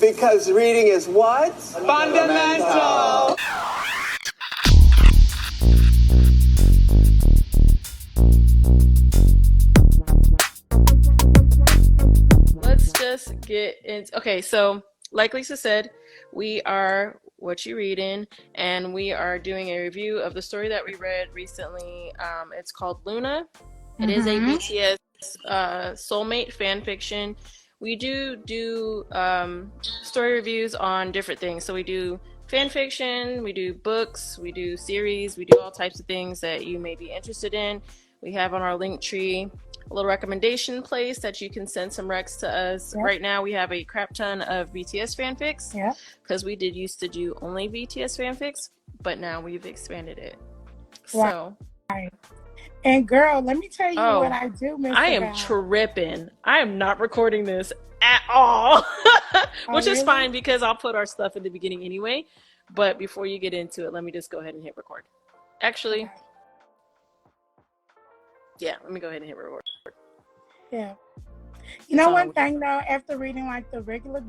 Because reading is what? Fundamental. Let's just get into, okay, so like Lisa said, we are What You Readin', and we are doing a review of the story that we read recently. It's called Luna. It is a BTS Soulmate fan fiction. We do story reviews on different things. So we do fan fiction, we do books, we do series, we do all types of things that you may be interested in. We have on our link tree a little recommendation place that you can send some recs to us. Yep. Right now we have a crap ton of BTS fanfics. Yeah. Because we did used to do only BTS fanfics, but now we've expanded it. So. Right. And girl, let me tell you what I do miss. I am tripping. I am not recording this at all. Which is fine because I'll put our stuff in the beginning anyway. But before you get into it, let me just go ahead and hit record. Actually, yeah, let me go ahead and hit record. Yeah. You know one thing though, after reading like the regular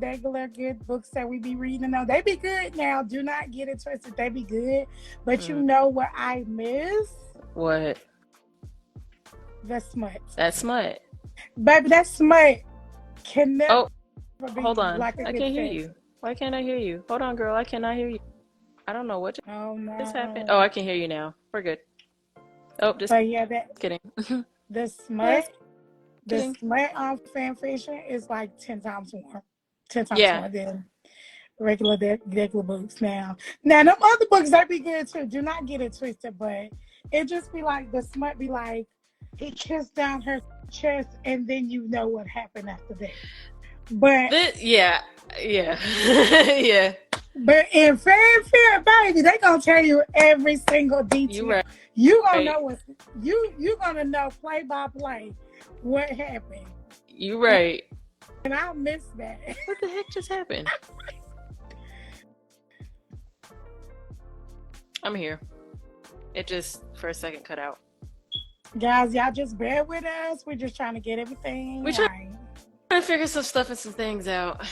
good books that we be reading, though, they be good now. Do not get it twisted. They be good. But you know what I miss? What? The smut. That smut. Baby, that smut can never be hold on. Like I can't hear you. Why can't I hear you? Hold on, girl. I cannot hear you. I don't know what just happened. Oh, I can hear you now. We're good. Oh, just kidding. The smut. The smut on fan fiction is like 10 times more. 10 times more than regular books now. Now, them other books, that be good too. Do not get it twisted, but it just be like, the smut be like, he kissed down her chest, and then you know what happened after that. But yeah. But in fanfare, baby, they gonna tell you every single detail. You gonna know what you gonna know play by play what happened. You right. And I'll miss that. What the heck just happened? I'm here. It just for a second cut out. Guys, y'all just bear with us. We're just trying to get everything right. Trying to figure some stuff and some things out.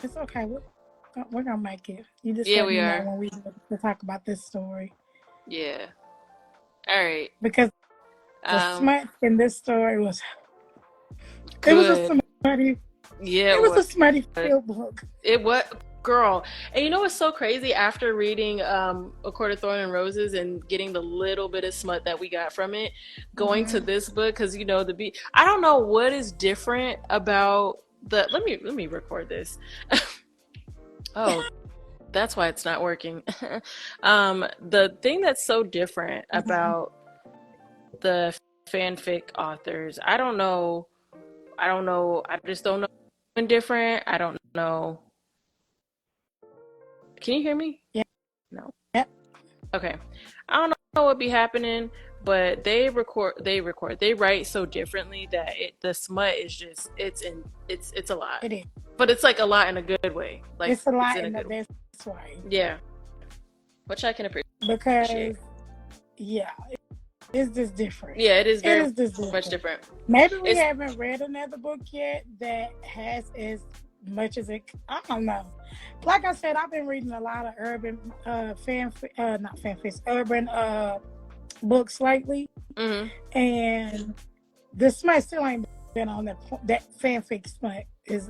It's okay. We're gonna make it. You just we are when we talk about this story. Yeah. All right. Because the smut in this story was good. It was a smutty. Yeah, it was a smutty field book. It was. Girl, and you know what's so crazy? After reading A Court of Thorns and Roses and getting the little bit of smut that we got from it, going to this book, because you know I don't know what is different about the. Let me record this. Oh, that's why it's not working. The thing that's so different about the fanfic authors, I don't know. I just don't know. Different. I don't know. Can you hear me? Yeah. No. Yeah. Okay. I don't know what be happening, but they write so differently that the smut is just it's a lot. It is. But it's like a lot in a good way. Like it's a lot in the best way. Yeah. Which I can appreciate. Because it's just different. Yeah, it is very much different. Maybe we haven't read another book yet that has as much as it. I don't know. Like I said, I've been reading a lot of urban urban books lately, and the smut still ain't been on that fanfic smut is.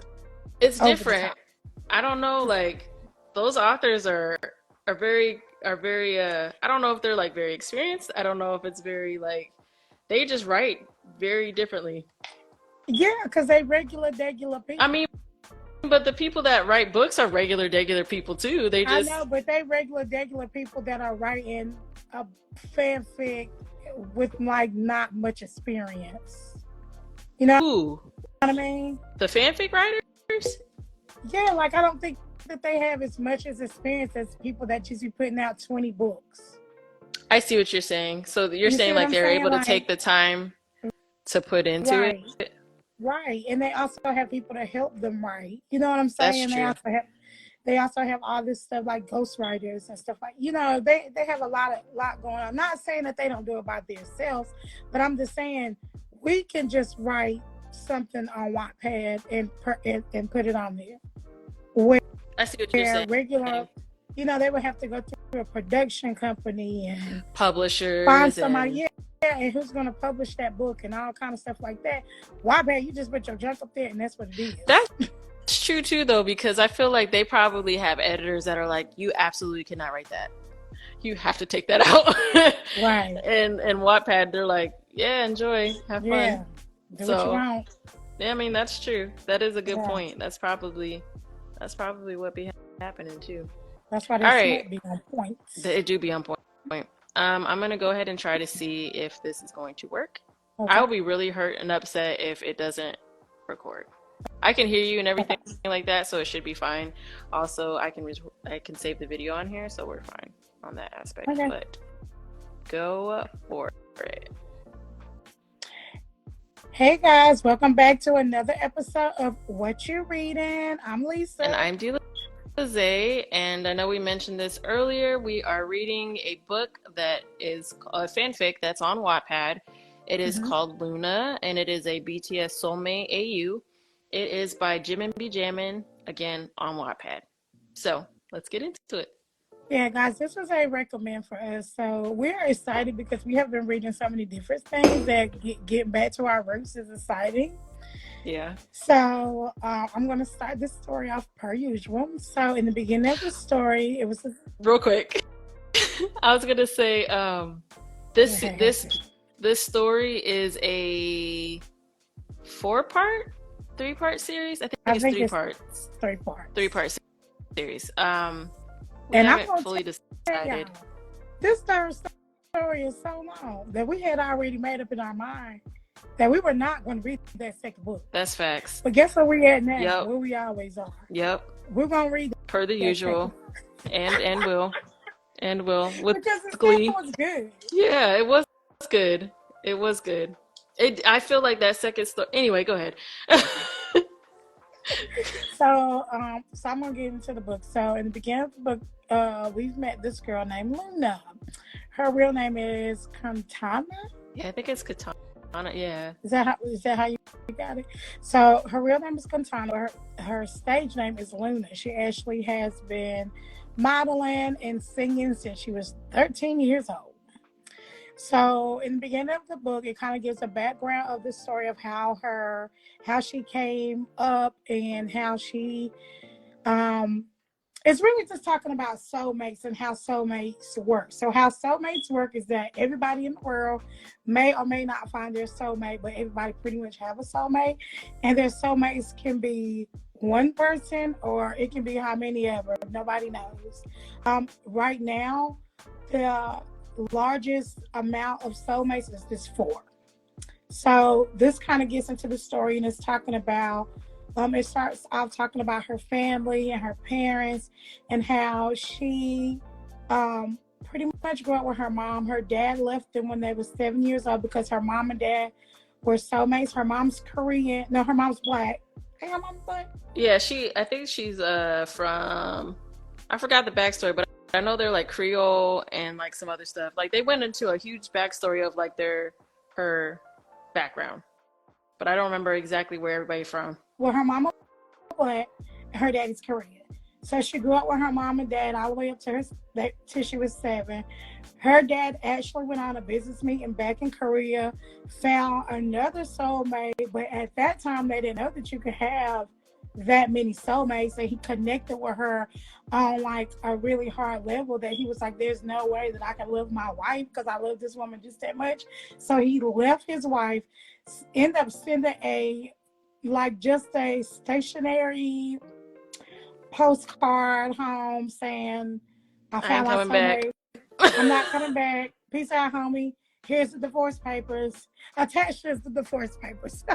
It's different. I don't know. Like those authors are very. I don't know if they're like very experienced. I don't know if it's very like they just write very differently. Yeah, because they regular people. I mean. But the people that write books are regular people too. They just I know, but they regular people that are writing a fanfic with like not much experience. You know what I mean? The fanfic writers? Yeah, like I don't think that they have as much as experience as people that just be putting out 20 books. I see what you're saying. So you're saying like they're able to take the time to put into it. Right, and they also have people to help them write. You know what I'm saying? That's true. They also have all this stuff like ghostwriters and stuff like. You know, they have a lot going on. I'm not saying that they don't do it by themselves, but I'm just saying we can just write something on Wattpad and put it on there. Where I see what you're saying. Regular, they would have to go through a production company and publishers, find somebody, and who's going to publish that book and all kind of stuff like that. Wattpad, you just put your junk up there, and that's what it is. That's true too, though, because I feel like they probably have editors that are like, you absolutely cannot write that. You have to take that out. Right. And Wattpad, they're like, yeah, enjoy, have fun. Yeah. Do what you want. Yeah, I mean, that's true. That is a good point. That's probably what be happening too. That's why they be on point. They do be on point. I'm gonna go ahead and try to see if this is going to work. Okay. I will be really hurt and upset if it doesn't record. I can hear you and everything like that, so it should be fine. Also, I can save the video on here, so we're fine on that aspect. Okay. But go for it. Hey guys, welcome back to another episode of What You Reading. I'm Lisa. And I'm Delize, and I know we mentioned this earlier. We are reading a book that is a fanfic that's on Wattpad. It is called Luna, and it is a BTS Soulmate AU. It is by JiminbeJammin, again, on Wattpad. So let's get into it. Yeah, guys, this was a recommend for us. So we're excited because we have been reading so many different things that get back to our roots is exciting. Yeah. So I'm going to start this story off per usual. So in the beginning of the story, it was... Real quick. I was going to say, this story is a 3-part series? I think it's 3 parts. 3 parts. 3-part series. And I I'm haven't fully decided. This third story is so long that we had already made up in our mind that we were not going to read that second book. That's facts. But guess where we at now? Yep. Where we always are. Yep. We're going to read per the usual. And will. With because the Glee. second was good. Yeah, it was good. It was good. I feel like that second story. Anyway, go ahead. So I'm gonna get into the book. So in the beginning of the book, we've met this girl named Luna. Her real name is Katana. Yeah, I think it's Katana. Yeah. Is that how you got it? So her real name is Katana. Her stage name is Luna. She actually has been modeling and singing since she was 13 years old. So in the beginning of the book, it kind of gives a background of the story of how she came up and how she, it's really just talking about soulmates and how soulmates work. So how soulmates work is that everybody in the world may or may not find their soulmate, but everybody pretty much have a soulmate. And their soulmates can be one person or it can be how many ever. Nobody knows. Right now, the largest amount of soulmates is this 4. So this kind of gets into the story and it's talking about it starts off talking about her family and her parents and how she pretty much grew up with her mom. Her dad left them when they were 7 years old because her mom and dad were soulmates. Her mom's Korean. No, her mom's black. Hey, her mom's black? Yeah, I think she's from, I forgot the backstory, but I know they're like Creole and like some other stuff. Like they went into a huge backstory of like her background, but I don't remember exactly where everybody's from. Well, her mama was black and her daddy's Korean. So she grew up with her mom and dad all the way up to till she was 7. Her dad actually went on a business meeting back in Korea, found another soulmate, but at that time they didn't know that you could have that many soulmates, and he connected with her on like a really hard level that he was like, there's no way that I can love my wife because I love this woman just that much. So he left his wife, ended up sending just a stationary postcard home saying, I found my soulmate. I'm not coming back. Peace out, homie. Here's the divorce papers. Attached is the divorce papers.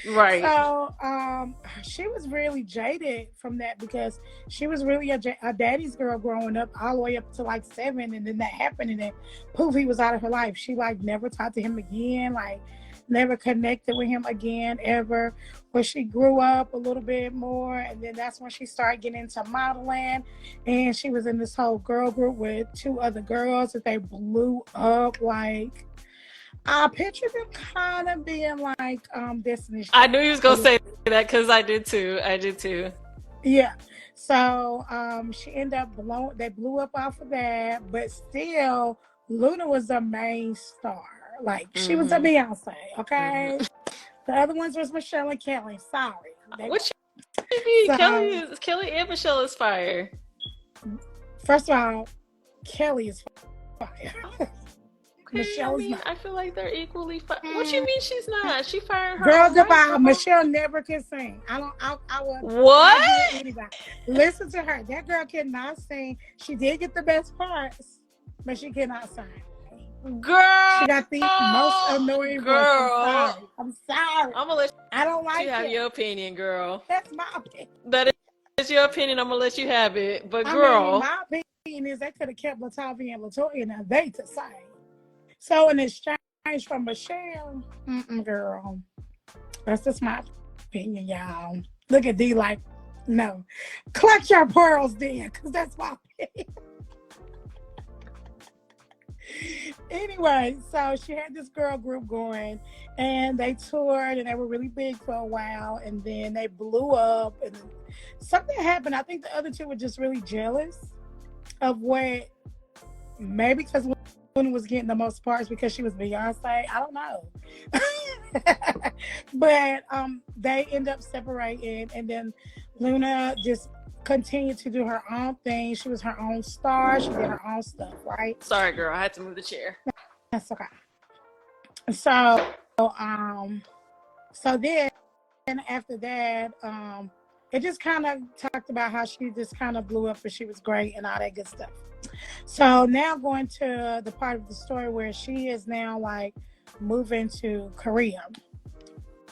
Right. So she was really jaded from that because she was really a daddy's girl growing up all the way up to like 7, and then that happened and then poof, he was out of her life. She like never talked to him again, like never connected with him again ever. But she grew up a little bit more, and then that's when she started getting into modeling, and she was in this whole girl group with 2 other girls that they blew up like I picture them kind of being like Destiny I Child. knew you was gonna say that because I did too. I did too. Yeah. So she ended up they blew up off of that, but still Luna was the main star. Like she was a Beyonce, okay? The other ones was Michelle and Kelly. Sorry. What you mean? So, Kelly and Michelle is fire. first of all, Kelly is fire. Okay, Michelle is not. I feel like they're equally fire. What you mean she's not? She fired her Girl, own right, goodbye. girl. Michelle never could sing. I would What? argue with anybody. Listen to her. That girl cannot sing. She did get the best parts, but she cannot sing. Girl. She got the most annoying voice. I'm sorry. I'm gonna let I don't like you have it. your opinion, girl. That's my opinion. That is your opinion. I'm gonna let you have it. But I girl, mean, my opinion is they could have kept Latavi and Latoya and they to sing. So in exchange from Michelle, girl, that's just my opinion, y'all. Look at D like, no, clutch your pearls, then, because that's my opinion. Anyway, so she had this girl group going, and they toured, and they were really big for a while, and then they blew up, and something happened. I think the other two were just really jealous of what, maybe because Luna was getting the most parts because she was Beyonce. I don't know. But they end up separating, and then Luna just continued to do her own thing. She was her own star. She did her own stuff, right? Sorry, girl. I had to move the chair. That's okay. So then after that, it just kind of talked about how she just kind of blew up and she was great and all that good stuff. So now going to the part of the story where she is now like moving to Korea.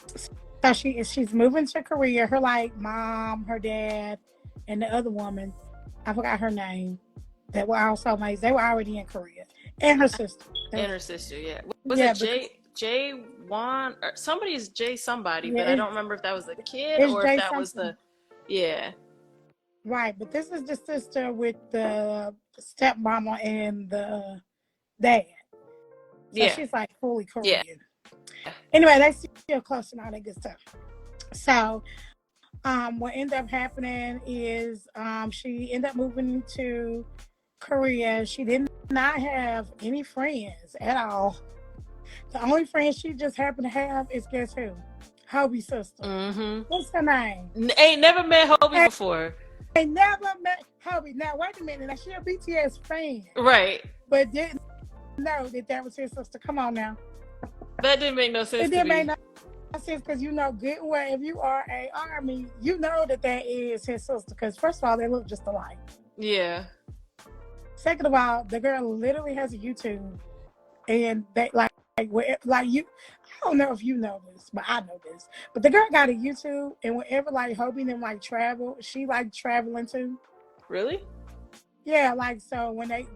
So she's moving to Korea. Her like mom, her dad, and the other woman, I forgot her name, that were also mates. They were already in Korea. And her sister. Yeah. Was it Jay Wan? Or somebody's Jay somebody, but I don't remember if that was the kid or if that was the, yeah. Right, but this is the sister with the stepmama and the dad. So she's like fully Korean. Yeah. Anyway, they still close and all that good stuff. So what ended up happening is she ended up moving to Korea. She did not have any friends at all. The only friend she just happened to have is, guess who? Hobie's sister. What's her name? Ain't never met Hobie before. I never met Hobie. Now, wait a minute. Now, she a BTS fan. Right. But didn't know that was his sister. Come on now. That didn't make no sense. It didn't make no sense because you know good and well, if you are a army, you know that is his sister. Because first of all, they look just alike. Yeah. Second of all, the girl literally has a YouTube, and they like you. I don't know if you know this, but I know this. But the girl got a YouTube, and whenever like Hobie and them like travel, she like traveling too. Really? Yeah, like so when like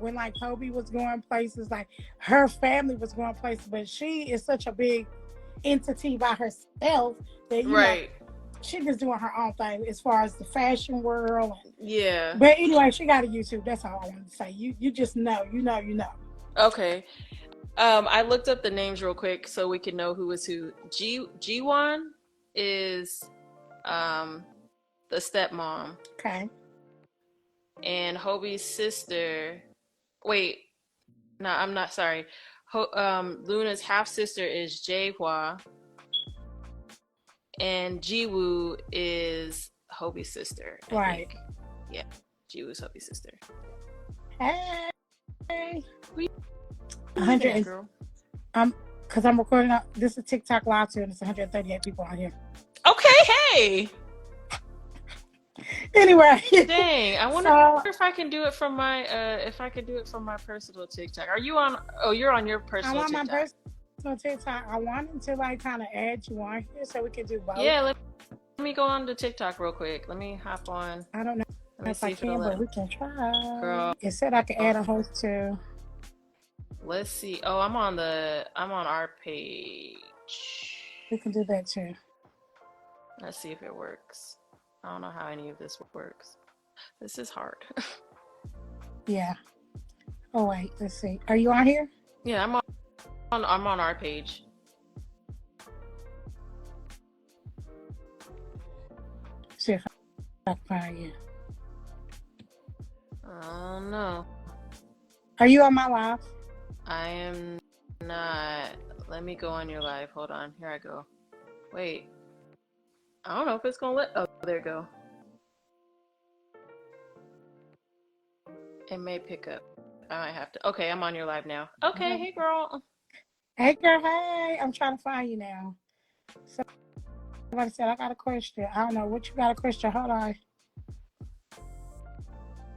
Hobie was going places, like her family was going places, but she is such a big entity by herself that you know, she just doing her own thing as far as the fashion world. Yeah. But anyway, she got a YouTube. That's all I wanted to say. You just know, you know. Okay. I looked up the names real quick so we can know who is who. Jiwon is the stepmom. Okay. And Hobie's sister. Wait. No, I'm not sorry. Luna's half sister is Jaehwa. And Jiwoo is Hobie's sister. I think. Yeah. Jiwoo's Hobie's sister. Hey. 100 girl. Because I'm recording this is TikTok live too, and it's 138 people on here. Okay, hey. Anyway. Dang, I wonder if I can do it from my personal TikTok. Are you on? Oh, you're on your personal TikTok. I'm on my personal TikTok. I wanted to like kind of add you on here so we can do both. Yeah, let me go on to TikTok real quick. Let me hop on. I don't know if I can, but we can try. Girl, it said I can add a host too. Let's see. Oh, I'm on our page. We can do that too. Let's see if it works. I don't know how any of this works. This is hard. Yeah. Oh wait, let's see. Are you on here? Yeah, I'm I'm on our page. See if I can find you. Oh no. Are you on my live? I am not. Let me go on your live. Hold on. Here I go. Wait. I don't know if it's gonna let. Oh, there you go. It may pick up. I might have to. Okay, I'm on your live now. Okay, hey girl. Hey girl, hey. I'm trying to find you now. Somebody said I got a question. I don't know what you got a question. Hold on.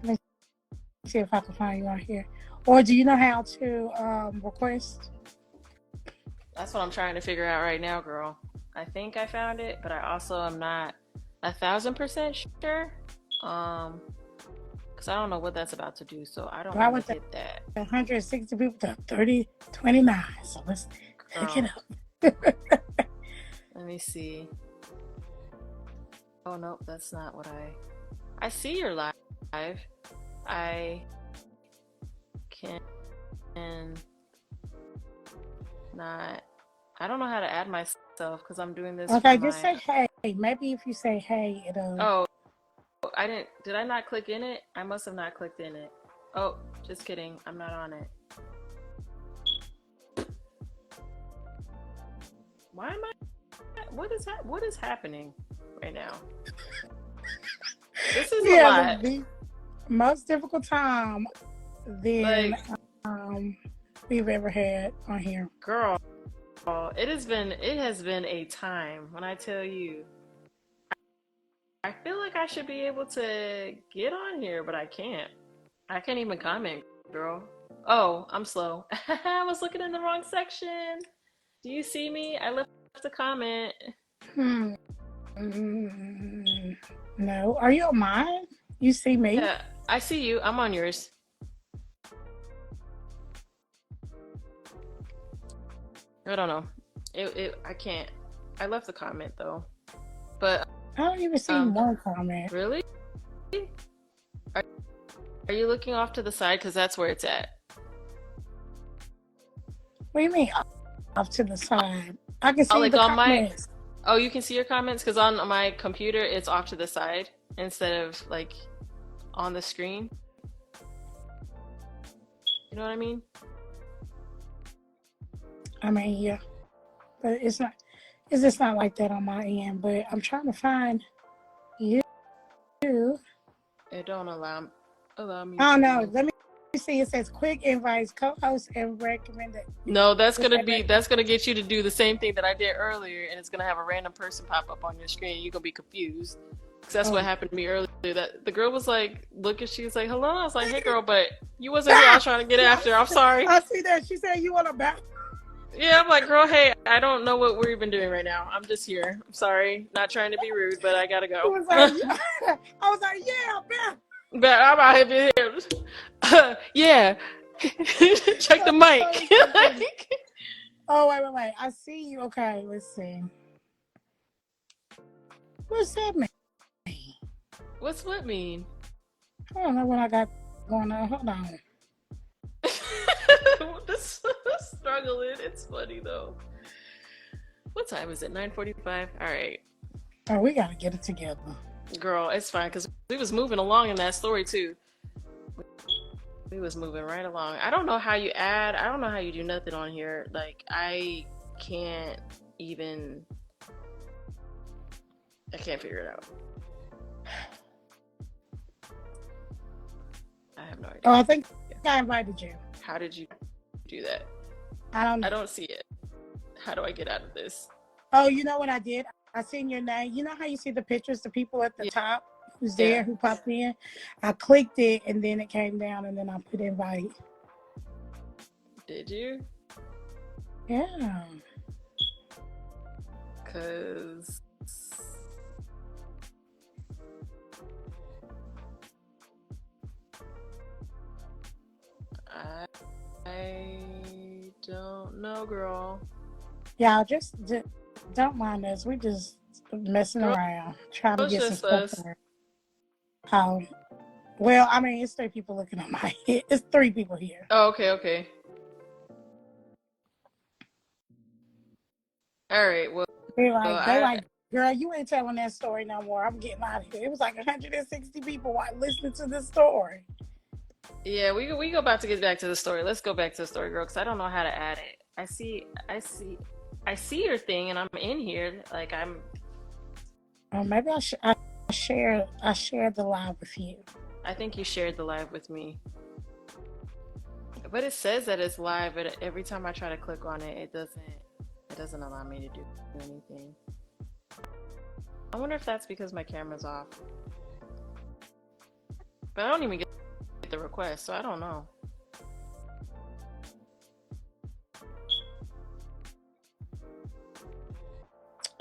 Let me see if I can find you on here. Or do you know how to request? That's what I'm trying to figure out right now, girl. I think I found it, but I also am not 1,000% sure. Because I don't know what that's about to do, so I don't want to hit that. 160 people to 3029. So let's pick it up. Let me see. Oh nope, that's not what I see your live. I can not. I don't know how to add myself because I'm doing this. Okay, just say hey. Maybe if you say hey, it'll. Oh, I didn't. Did I not click in it? I must have not clicked in it. Oh, just kidding. I'm not on it. Why am I? What is happening right now? This is a lot. The most difficult time than we've ever had on here. Girl, it has been a time when I tell you. I feel like I should be able to get on here, but I can't. I can't even comment, girl. Oh, I'm slow. I was looking in the wrong section. Do you see me? I left a comment. No. Are you on mine? You see me? Yeah, I see you. I'm on yours. I don't know. I can't. I left a comment though. But I don't even see one comment. Really? Are you looking off to the side? Because that's where it's at. What do you mean off to the side? I can see the comments. Oh, you can see your comments? Because on my computer, it's off to the side instead of like on the screen. You know what I mean? I mean, yeah. But it's just not like that on my end. But I'm trying to find you. It don't allow me. Oh no, let me see. It says quick invites, co-host, and recommended. No, that's gonna get you to do the same thing that I did earlier, and it's gonna have a random person pop up on your screen. You're gonna be confused. Cause that's what happened to me earlier. That the girl was like, she was like, hello. I was like, hey girl, but you wasn't here. I was trying to get after. I'm sorry. I see that. She said you want to back. Yeah, I'm like, girl, hey, I don't know what we're even doing right now. I'm just here. I'm sorry. Not trying to be rude, but I gotta go. I was like, yeah, back. But I'm out here. Yeah. Check the mic. Oh, wait. I see you. Okay, let's see. What's that mean? What's what mean? I don't know what I got going on. Hold on. This struggling. It's funny though. What time is it? 9:45. All right. Oh, we gotta get it together. Girl, it's fine because we was moving along in that story too. We was moving right along. I don't know how you add. I don't know how you do nothing on here. Like I can't figure it out. I have no idea. Oh, I think I invited you. How did you do that? I don't know. I don't see it. How do I get out of this? Oh, you know what I did? I seen your name. You know how you see the pictures, the people at the top who's there, who popped in? I clicked it and then it came down and then I put invite. Did you? Yeah. Cause I don't know, girl. Yeah, just don't mind us. We just messing around, trying to get some stuff. Oh, well, I mean, it's 3 people looking at my head. It's 3 people here. Oh, okay. All right. Well, They like, girl, you ain't telling that story no more. I'm getting out of here. It was like 160 people listening to this story. Yeah, we go about to get back to the story. Let's go back to the story, girl, because I don't know how to add it. I see your thing, and I'm in here. Like I'm. Maybe I shared the live with you. I think you shared the live with me. But it says that it's live, but every time I try to click on it, it doesn't allow me to do anything. I wonder if that's because my camera's off. But I don't even get the request, so I don't know.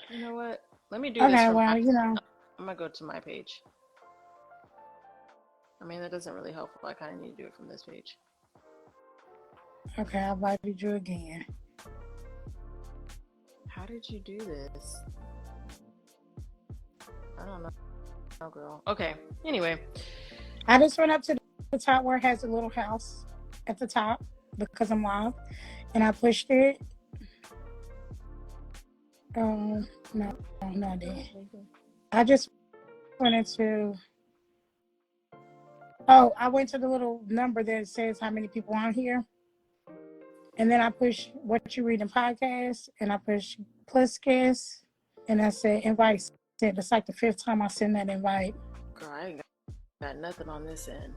You know what? Let me do this. Okay, well, you know. I'm gonna go to my page. I mean, that doesn't really help. I kind of need to do it from this page. Okay, I invited you again. How did you do this? I don't know. Oh, girl. Okay. Anyway. I just went up to the top where it has a little house at the top because I'm live. And I pushed it. No, I didn't. I just went into... Oh, I went to the little number that says how many people on here. And then I push What You Readin podcast, and I push plus guest, and I said invite. It's like the 5th time I send that invite. Girl, I ain't got nothing on this end.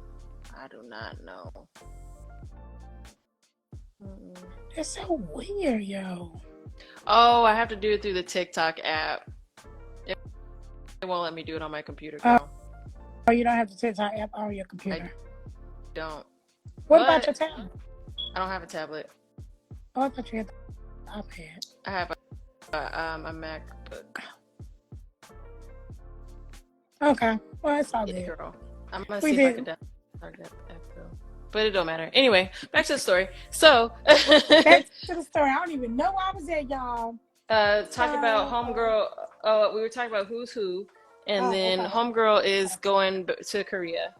I do not know. It's so weird, yo. Oh, I have to do it through the TikTok app. It won't let me do it on my computer, girl. Oh, you don't have the TikTok app on your computer? I don't. What about your tablet? I don't have a tablet. Oh, I thought you had the iPad. I have a MacBook. Okay. Well, it's all good. Girl. I'm going to see if I can download that app, though. But it don't matter. Anyway, back to the story. So. Back to the story. I don't even know where I was at, y'all. Talking about Homegirl. We were talking about who's who. And then okay. Homegirl is going to Korea.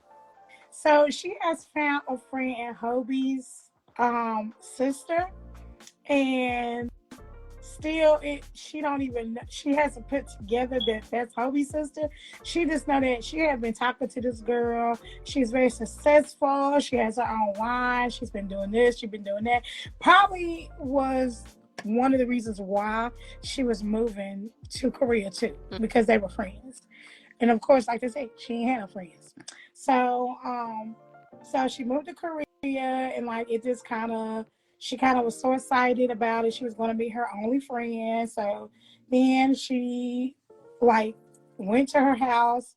So she has found a friend in Hobie's sister. And still, she hasn't put together that that's Hobie's sister. She just know that she had been talking to this girl. She's very successful. She has her own line. She's been doing this. She's been doing that. Probably was one of the reasons why she was moving to Korea too, because they were friends. And of course, like I say, she ain't had no friends. So she moved to Korea, and like it just she kind of was so excited about it. She was going to meet her only friend. So then she like went to her house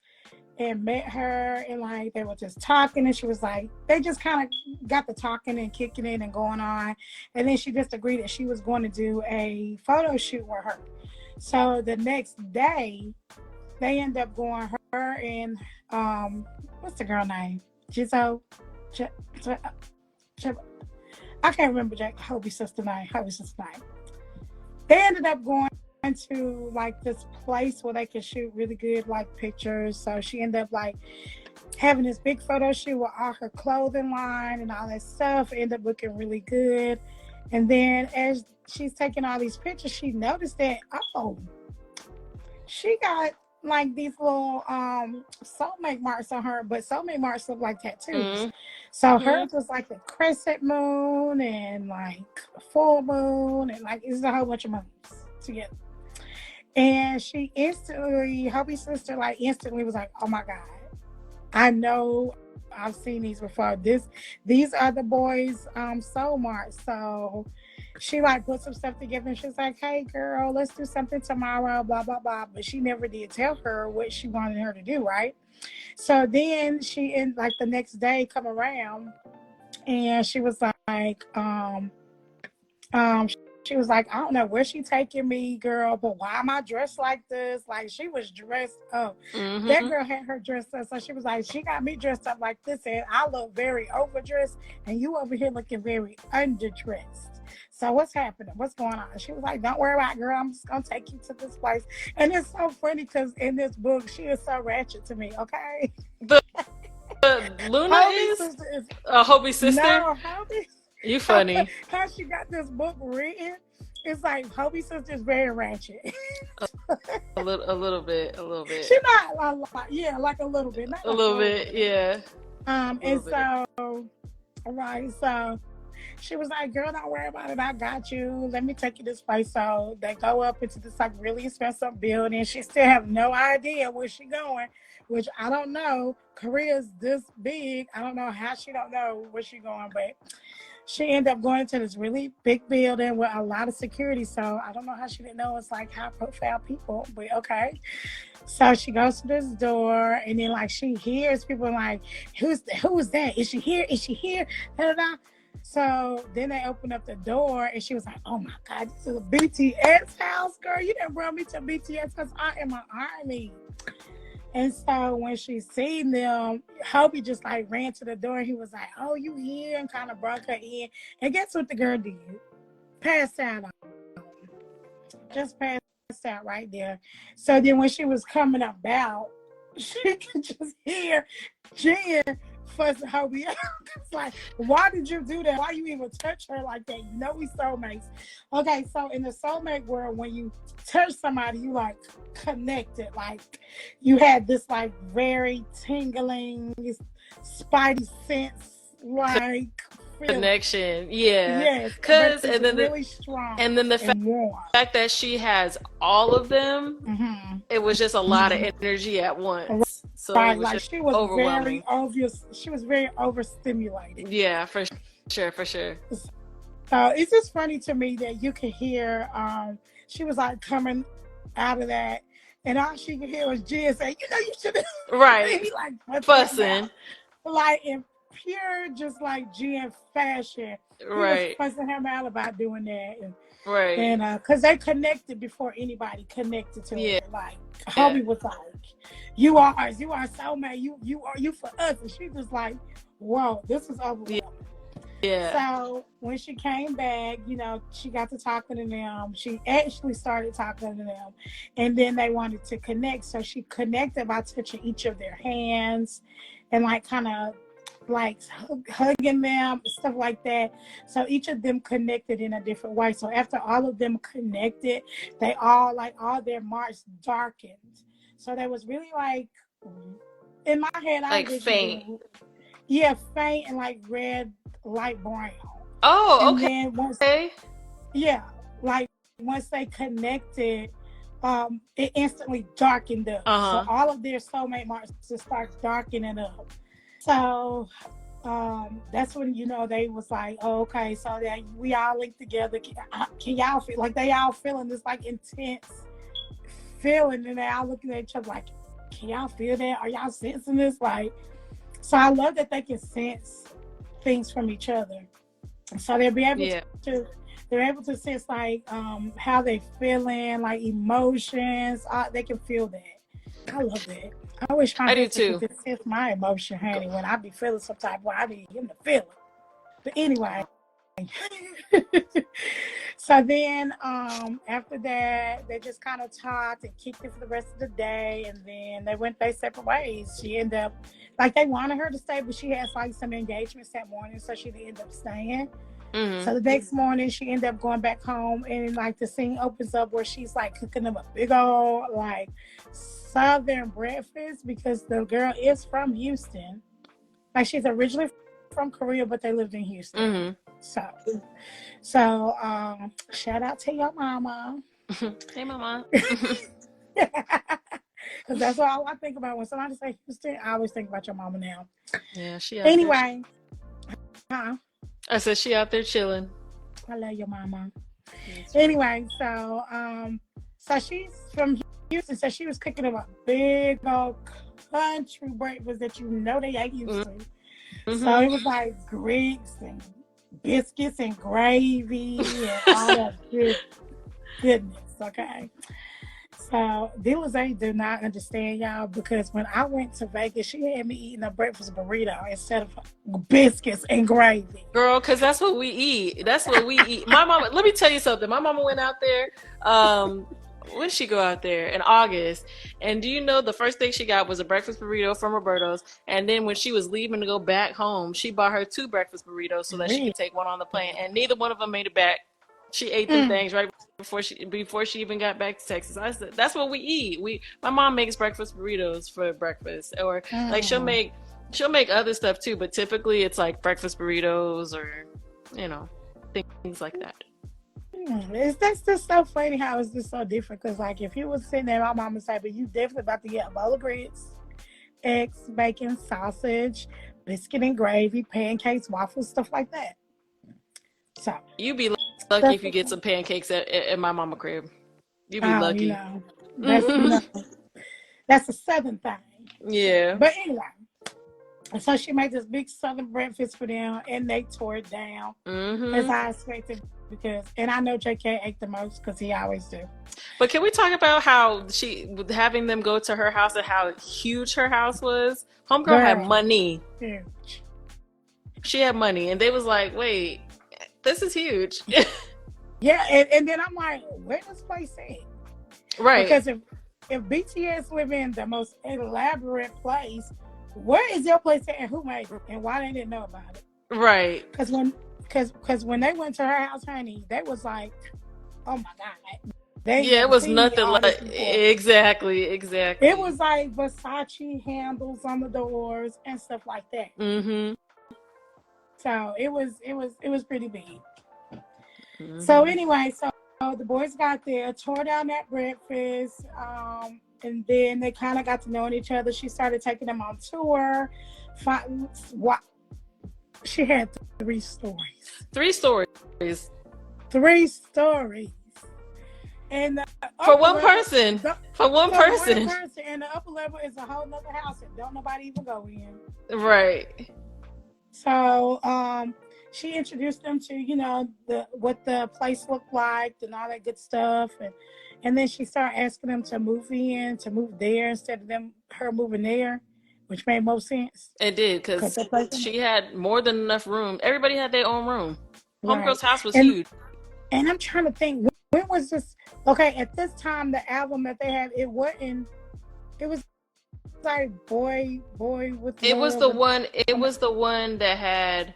and met her, and like they were just talking, and she was like, they just kind of got the talking and kicking it and going on. And then she just agreed that she was going to do a photo shoot with her. So the next day they end up going, her and what's the girl name? I can't remember Hobie's sister name. They ended up going to like this place where they could shoot really good like pictures. So she ended up like having this big photo shoot with all her clothing line and all that stuff. Ended up looking really good. And then as she's taking all these pictures, she noticed that she got like these little soulmate marks on her, but soulmate marks look like tattoos. Mm-hmm. So hers was like the crescent moon and like a full moon, and like it's a whole bunch of moons together. And she Hobie's sister like instantly was like, oh my God, I know I've seen these before. These are the boys' soul marks. So she like put some stuff together, and she's like, hey girl, let's do something tomorrow, blah blah blah. But she never did tell her what she wanted her to do, right? So then she like the next day come around, and she was like, she was like, I don't know where she taking me, girl, but why am I dressed like this? Like she was dressed up. Mm-hmm. That girl had her dressed up. So she was like, she got me dressed up like this, and I look very overdressed, and you over here looking very underdressed. So what's happening? What's going on? She was like, don't worry about it, girl. I'm just going to take you to this place. And it's so funny because in this book, she is so ratchet to me, okay? The Luna is Hobie's sister? No, Hobie. You funny. How she got this book written, it's like Hobie's sister's very ratchet. A little bit. She's not a lot, yeah, like a little bit, not A little bit, yeah. And so, right, so she was like, "Girl, don't worry about it. I got you. Let me take you this place." So they go up into this like really expensive building. She still have no idea where she going, which I don't know. Korea's this big. I don't know how she don't know where she going, but she ended up going to this really big building with a lot of security. So I don't know how she didn't know it's like high profile people, but okay. So she goes to this door, and then like she hears people like, who is that? Is she here? Is she here? Da, da, da. So then they opened up the door, and she was like, "Oh my God, this is a BTS house, girl. You done brought me to BTS because I am an army." And so when she seen them, Hobie just like ran to the door, and he was like, "Oh, you here?" and kind of brought her in. And guess what the girl did? Passed out on her. Just passed out right there. So then when she was coming about, she could just hear Jen fussing Hobie out. It's like, why did you do that? Why you even touch her like that? You know we soulmates. Okay, so in the soulmate world, when you touch somebody, you like connected. Like you had this like very tingling, spidey sense, like connection. Yeah. Yes. Cause and then really strong. And then the fact that she has all of them, it was just a lot of energy at once. So right, it was like just she was overwhelming. very obvious. She was very overstimulated. Yeah, for sure. So it's just funny to me that you could hear. She was like coming out of that, and all she could hear was Jen saying, "You know, you should have." Right. like fussing. Like in pure, just like Jen fashion. Right. Was fussing him out about doing that. Right. And because they connected before anybody connected to it. Like Hobie was like, "You are ours. You are soulmate. You for us." And she was like, "Whoa, this is overwhelming." Yeah. So when she came back, you know, she got to talking to them. She actually started talking to them, and then they wanted to connect. So she connected by touching each of their hands, and like kind of like hugging them, stuff like that. So each of them connected in a different way. So after all of them connected, they all their marks darkened. So there was really like, in my head, like faint. Faint and like red, light brown. Oh, and okay. Then once, like once they connected, it instantly darkened up. So all of their soulmate marks just start darkening up. So that's when, you know, they was like, "Oh, okay, so that we all linked together. Can y'all feel like they all feeling this like intense feeling?" And they all looking at each other like, "Can y'all feel that? Are y'all sensing this?" Like, so I love that they can sense things from each other. So they'll be able they're able to sense like how they feeling, like emotions. They can feel that. I love that. I wish my husband could sense my emotion, honey. When I be feeling some type of way, I need him to feel it. But anyway. So then after that, they just kind of talked and kicked it for the rest of the day, and then they went their separate ways. She ended up, like, they wanted her to stay, but she had like some engagements that morning, so she ended up staying. So the next morning, she ended up going back home, and like the scene opens up where she's like cooking them a big old like Southern breakfast, because the girl is from Houston. Like, she's originally from Korea, but they lived in Houston. So shout out to your mama. Hey, mama. Because that's all I think about when somebody say Houston. I always think about your mama now. Yeah, she. Anyway, I said she out there chilling. I love your mama. Anyway, so so she's from Houston, so she was cooking up a big old country breakfast that you know they ain't used to. So it was like grits and biscuits and gravy and all that goodness. Okay. So Dilazay do not understand, y'all, because when I went to Vegas, she had me eating a breakfast burrito instead of biscuits and gravy. Girl, because that's what we eat. That's what we eat. My mama, let me tell you something. My mama went out there. When did she go out there? In August. And do you know the first thing she got was a breakfast burrito from Roberto's. And then when she was leaving to go back home, she bought her 2 breakfast burritos so that she could take one on the plane. And neither one of them made it back She ate them things right before she even got back to Texas. I said, that's what we eat. My mom makes breakfast burritos for breakfast, or like she'll make other stuff too, but typically it's like breakfast burritos or things like that. That's just so funny how it's just so different. Because like if you was sitting there, my mom would say, "But you definitely about to get a bowl of grits, eggs, bacon, sausage, biscuit and gravy, pancakes, waffles, stuff like that." So you be lucky if you get some pancakes at my mama crib. You be lucky. That's a Southern thing. Yeah. But anyway, so she made this big Southern breakfast for them, and they tore it down as I expected. And I know JK ate the most because he always do. But can we talk about how having them go to her house and how huge her house was? Homegirl had money. Huge. She had money, and they was like, "Wait, this is huge." Yeah, and then I'm like, where this place at? Right. Because if BTS live in the most elaborate place, where is your place at and who made it? And why they didn't know about it? Right. Because when they went to her house, honey, they was like, oh my God. It was nothing like exactly. It was like Versace handles on the doors and stuff like that. So it was pretty big. So anyway, so the boys got there, tore down that breakfast, and then they kind of got to know each other. She started taking them on tour. She had 3 stories. 3 stories. 3 stories. And for one person. For one person. And the upper level is a whole nother house and don't nobody even go in. Right. So she introduced them to, what the place looked like and all that good stuff. And then she started asking them to move there instead of her moving there, which made more sense. It did, because she had more than enough room. Everybody had their own room. Right. Homegirl's house was huge. And I'm trying to think, when was this? Okay, at this time, the album that they had, it was like Boy with Love. It was the one that had,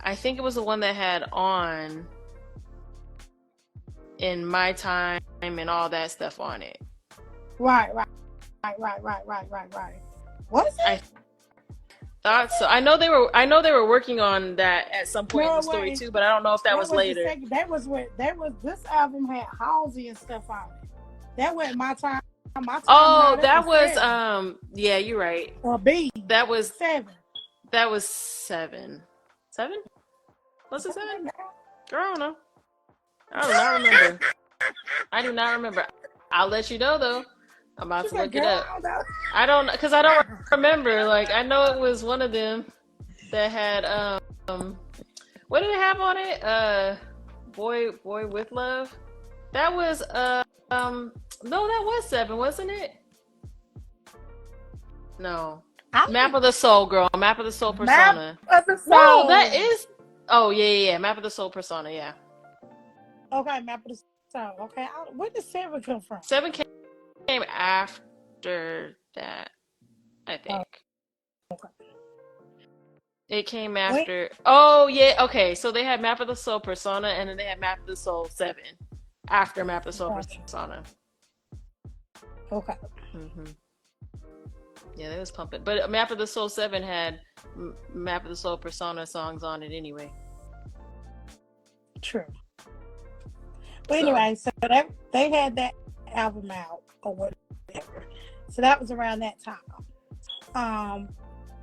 I think it was the one that had On In My Time and all that stuff on it. Right. Was it? I thought so. I know they were working on that at some point in the story too, but I don't know if that was later. This album had Halsey and stuff on it. That wasn't My Time. Oh, that was yeah, you're right. Or B. That was 7. That was 7. 7? Was it 7? Girl, I don't know. I do not remember. I do not remember. I'll let you know though. I'm about to look it up. I don't remember. Like, I know it was one of them that had what did it have on it? Boy with Love. That was no, that was 7, wasn't it? No. Map of the Soul, girl. Map of the Soul Persona. Map of the Soul. No, that is. Oh yeah. Map of the Soul Persona. Yeah. Okay, Map of the Soul. Okay, where did 7 come from? 7 came after that, I think. Okay. It came after. Wait. Oh yeah. Okay, so they had Map of the Soul Persona, and then they had Map of the Soul 7 after Map of the Soul Persona. Okay. Yeah, they was pumping. But Map of the Soul 7 had Map of the Soul Persona songs on it anyway. True. But anyway, so they had that album out or whatever. So that was around that time.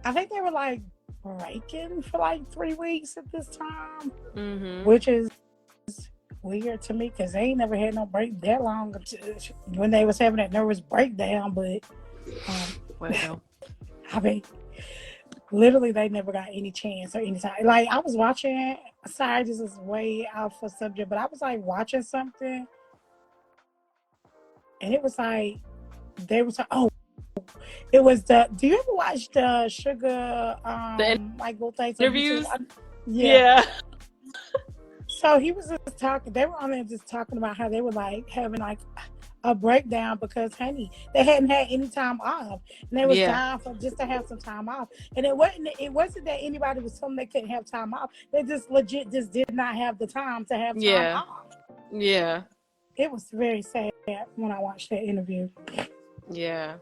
I think they were like breaking for like 3 weeks at this time, which is weird to me because they ain't never had no break that long when they was having that nervous breakdown. But well, I mean, literally they never got any chance or any time. Like I was watching, sorry, this is way off the subject, but I was like watching something and it was like they was like, oh, it was do you ever watch the Sugar like little things interviews? Yeah. So he was just talking, they were on there just talking about how they were like having like a breakdown because, honey, they hadn't had any time off, and they was dying for just to have some time off. And it wasn't that anybody was telling them they couldn't have time off. They just legit just did not have the time to have time off. Yeah. It was very sad when I watched that interview. Yeah.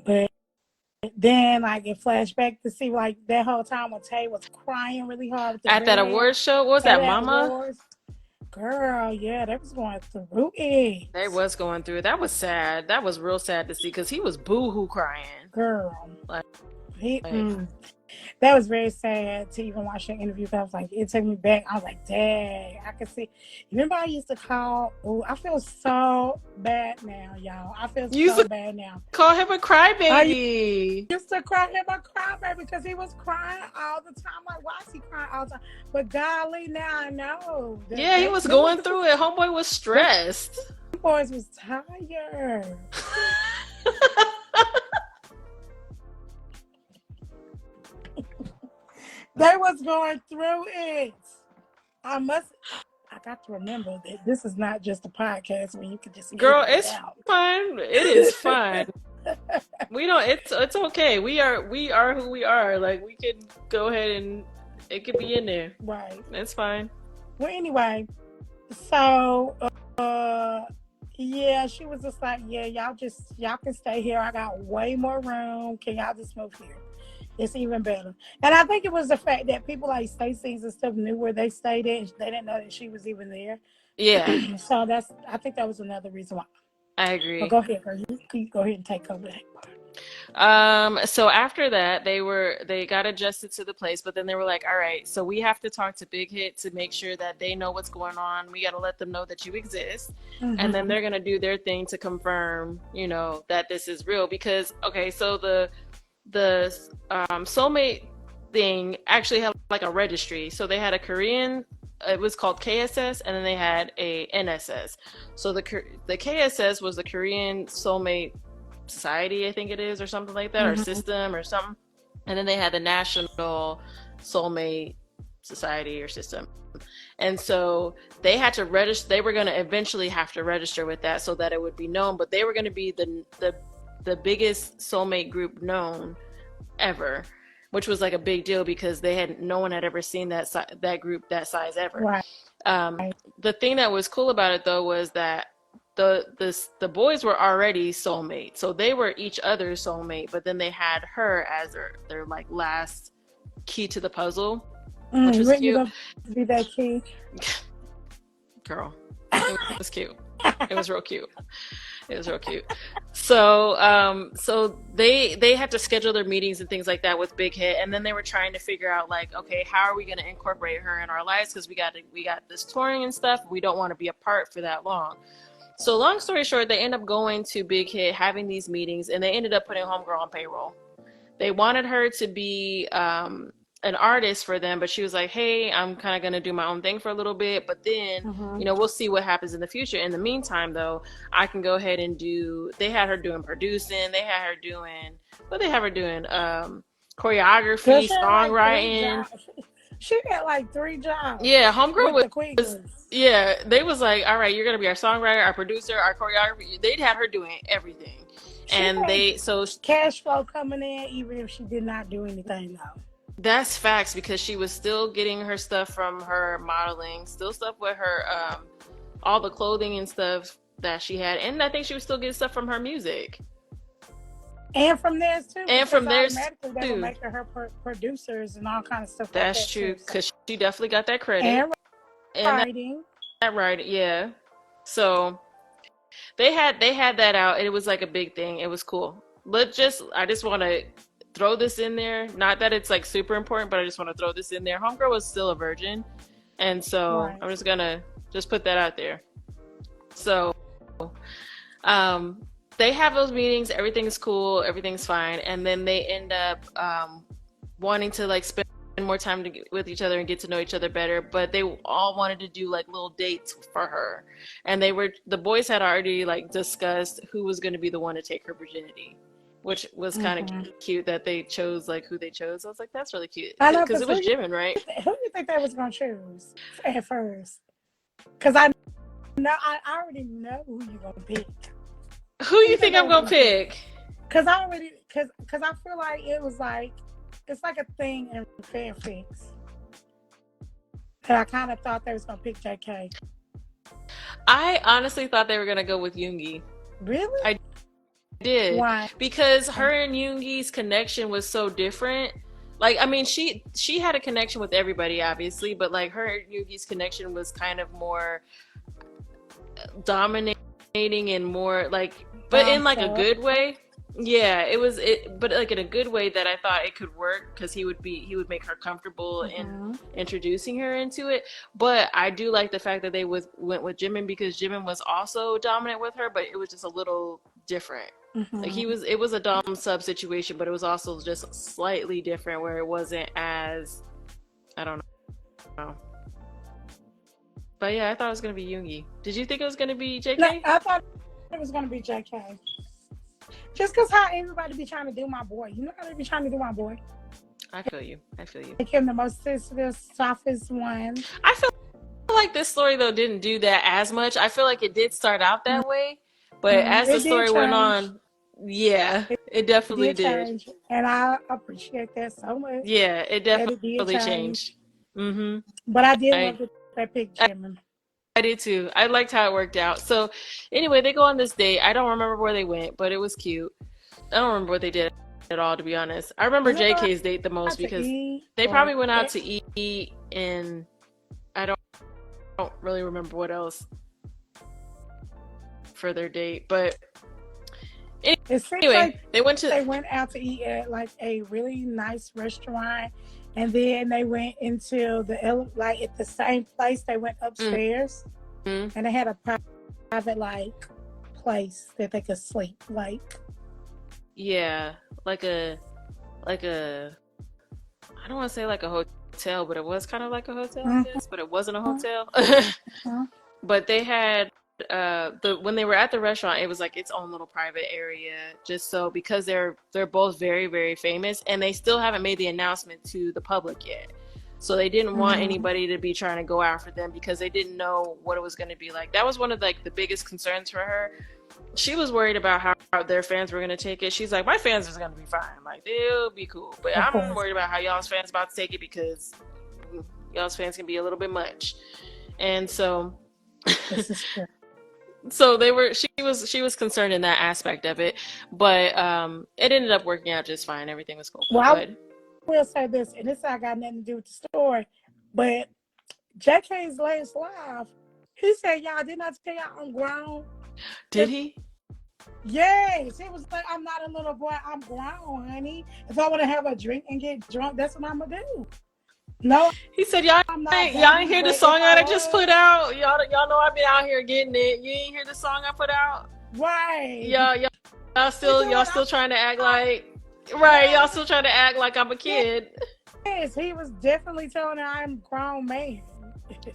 But then, like, it flashed back to see, like, that whole time when Tay was crying really hard at that awards show. What was that, Mama? Awards. Girl, yeah, they was going through it. They was going through it. That was sad. That was real sad to see because he was boo-hoo crying. Girl, that was very sad to even watch that interview. I was like, it took me back. I was like, dang, I could see. Remember, I used to call. Oh, I feel so bad now, y'all. I feel so bad now. Call him a crybaby. I used to call him a crybaby because he was crying all the time. Like, why is he crying all the time? But golly, now I know. Yeah, he was going through it. Homeboy was stressed. Homeboys was tired. They was going through it. I got to remember that this is not just a podcast where you can just girl, it's fine. It is fine. We don't. It's okay. We are who we are. Like, we can go ahead and it could be in there. Right. It's fine. Well, anyway, so yeah, she was just like, yeah, y'all can stay here. I got way more room. Can y'all just move here? It's even better. And I think it was the fact that people like Stacey's and stuff knew where they stayed at. They didn't know that she was even there. Yeah. So I think that was another reason why. I agree. But go ahead, girl. You go ahead and take over that part. So after that, they got adjusted to the place, but then they were like, all right, so we have to talk to Big Hit to make sure that they know what's going on. We got to let them know that you exist. Mm-hmm. And then they're going to do their thing to confirm, that this is real. Because, okay, so the Soulmate thing actually had like a registry. So they had a Korean, it was called KSS, and then they had a NSS. So the KSS was the Korean Soulmate Society, I think it is, or something like that, or system or something. And then they had the National Soulmate Society or system. And so they had to register. They were going to eventually have to register with that so that it would be known, but they were going to be the biggest soulmate group known ever, which was like a big deal because no one had ever seen that group that size ever. Right. The thing that was cool about it though was that the boys were already soulmate, so they were each other's soulmate, but then they had her as their like last key to the puzzle, which was cute. Be that key, girl. It was cute. It was real cute. It was real cute. So they had to schedule their meetings and things like that with Big Hit, and then they were trying to figure out like, okay, how are we going to incorporate her in our lives, because we got this touring and stuff. We don't want to be apart for that long. So long story short, they end up going to Big Hit, having these meetings, and they ended up putting Homegirl on payroll. They wanted her to be an artist for them, but she was like, hey, I'm kind of going to do my own thing for a little bit, but then, we'll see what happens in the future. In the meantime, though, I can go ahead and they had her doing producing, they had her doing, choreography, songwriting. She had like 3 jobs. Yeah, Homegirl was, yeah, they was like, all right, you're going to be our songwriter, our producer, our choreographer. They'd had her doing everything. Cash flow coming in, even if she did not do anything, though. That's facts, because she was still getting her stuff from her modeling, still stuff with her, all the clothing and stuff that she had. And I think she was still getting stuff from her music. And from theirs too. And from theirs too. They were making her producers and all kind of stuff. That's like that true, because she definitely got that credit. And writing. That writing, yeah. So they had that out. It was like a big thing. It was cool. I just want to throw this in there. Not that it's like super important, but I just want to throw this in there. Homegirl was still a virgin. And so I'm just going to just put that out there. So they have those meetings. Everything's cool. Everything's fine. And then they end up wanting to like spend more time with each other and get to know each other better. But they all wanted to do like little dates for her. And the boys had already like discussed who was going to be the one to take her virginity, which was kind of cute that they chose like who they chose. I was like, that's really cute. Because it was Jimin, right? Who do you think they was going to choose at first? Because I already know who you're going to pick. Who you think I'm gonna pick? Cause I feel like it's like a thing in fanfics. And I kind of thought they was gonna pick JK. I honestly thought they were gonna go with Yoongi. Really? I did. Why? Because her and Yoongi's connection was so different. Like, I mean, she had a connection with everybody, obviously, but like her and Yoongi's connection was kind of more dominating and more like, but in like a good way. Yeah, but like in a good way that I thought it could work because he would make her comfortable in introducing her into it. But I do like the fact that they went with Jimin because Jimin was also dominant with her, but it was just a little different. Like it was a dom sub situation, but it was also just slightly different where it wasn't as, I don't know. But yeah, I thought it was gonna be Yoongi. Did you think it was gonna be JK? No, I thought it was gonna be JK. Just because how everybody be trying to do my boy. You know how they be trying to do my boy? I feel you. Make him the most sensitive, softest one. I feel like this story, though, didn't do that as much. I feel like it did start out that way. But as the story went on, yeah, it definitely did. And I appreciate that so much. Yeah, it definitely changed. But I did love that they picked Jimin. I did too. I liked how it worked out. So anyway, they go on this date. I don't remember where they went, but it was cute. I don't remember what they did at all, to be honest. I remember JK's date the most because they probably went out to eat, and I don't really remember what else for their date. But anyway, they went out to eat at like a really nice restaurant. And then they went into at the same place. They went upstairs, and they had a private place that they could sleep. Yeah, like a. I don't want to say like a hotel, but it was kind of like a hotel, I guess. But it wasn't a hotel. But they had when they were at the restaurant, it was like its own little private area, just so because they're both very, very famous, and they still haven't made the announcement to the public yet. So they didn't want anybody to be trying to go after them because they didn't know what it was going to be like. That was one of like the biggest concerns for her. She was worried about how their fans were going to take it. She's like, my fans are going to be fine. Like, they'll be cool. But I'm worried about how y'all's fans about to take it because y'all's fans can be a little bit much. And so this is true. So she was concerned in that aspect of it, but it ended up working out just fine. Everything was cool. Well, I will say this, and this I got nothing to do with the story, but JK's last live, he said, y'all didn't I tell y'all I'm grown? Did he? Yes. He was like, I'm not a little boy, I'm grown, honey. If I want to have a drink and get drunk, that's what I'm gonna do. No, he said, y'all ain't hear the song I just put out. Y'all know I've been out here getting it. You ain't hear the song I put out, right? Y'all still trying to act like, right? Y'all still trying to act like I'm a kid. Yes, he was definitely telling her I'm a grown man.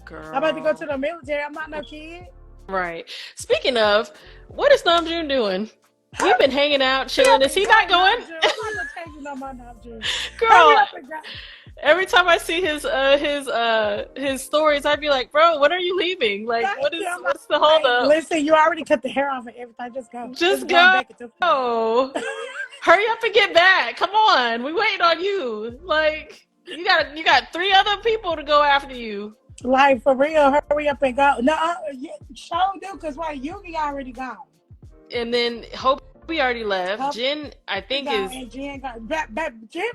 Girl, I'm about to go to the military. I'm not no kid. Right. Speaking of, what is Namjoon doing? We've been hanging out, chilling. Is he not going? I'm not gonna tell you no more, Namjoon. Girl. Every time I see his stories, I'd be like, bro, when are you leaving? Like, what's the hold up? Listen, you already cut the hair off and everything. Just go. Oh, hurry up and get back. Come on. We waiting on you. Like, you got 3 other people to go after you. Like, for real, hurry up and go. No, show do, because Yoongi already gone. And then Hope we already left. Jin, I think is. And Jin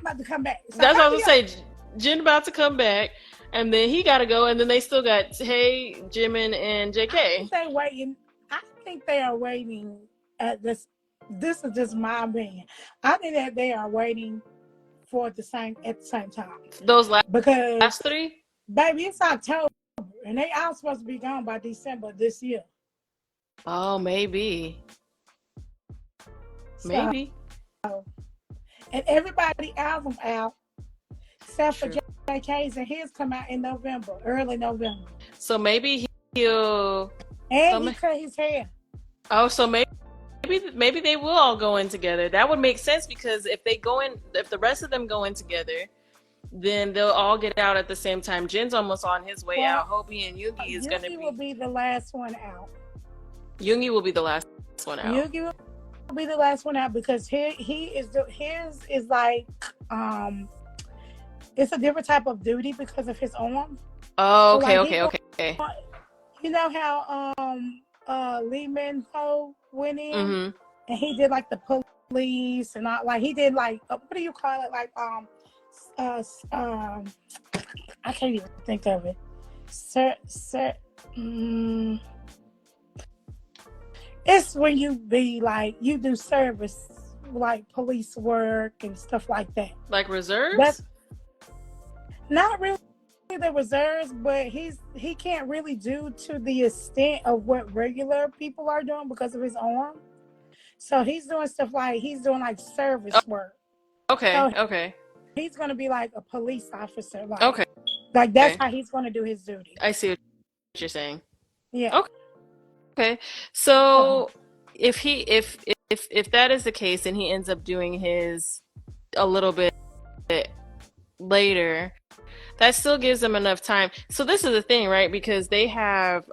about to come back. So that's what I was gonna say. Jin about to come back, and then he gotta go, and then they still got Jimin, and JK. I think they are waiting at this. This is just my opinion. I think that they are waiting at the same time. Those last 3? Baby, it's October, and they all supposed to be gone by December this year. Oh, maybe. Maybe. And everybody album out, except for JK's, and his come out in November, early November. So maybe he'll. And he cut his hair. Oh, so maybe they will all go in together. That would make sense because if the rest of them go in together, then they'll all get out at the same time. Jin's almost on his way out. Hobi and Yoongi is going to be. Yoongi will be the last one out. Yoongi will be the last one out. Yugi will be the last one out because his is like it's a different type of duty because of his arm. Oh, okay, so, like, okay. You know how Lee Min Ho went in Mm-hmm. and he did like the police and all, like he did like what do you call it, like I can't even think of it. It's when you be like you do service like police work and stuff like that. Like reserves? That's not really the reserves, but he can't really do to the extent of what regular people are doing because of his arm. So he's doing stuff like he's doing like service work. Okay, so okay. He's gonna be like a police officer. Like, okay. Like that's how he's gonna do his duty. I see what you're saying. Yeah. Okay. So if that is the case and he ends up doing his a little bit later, that still gives them enough time. So this is the thing, right? Because they have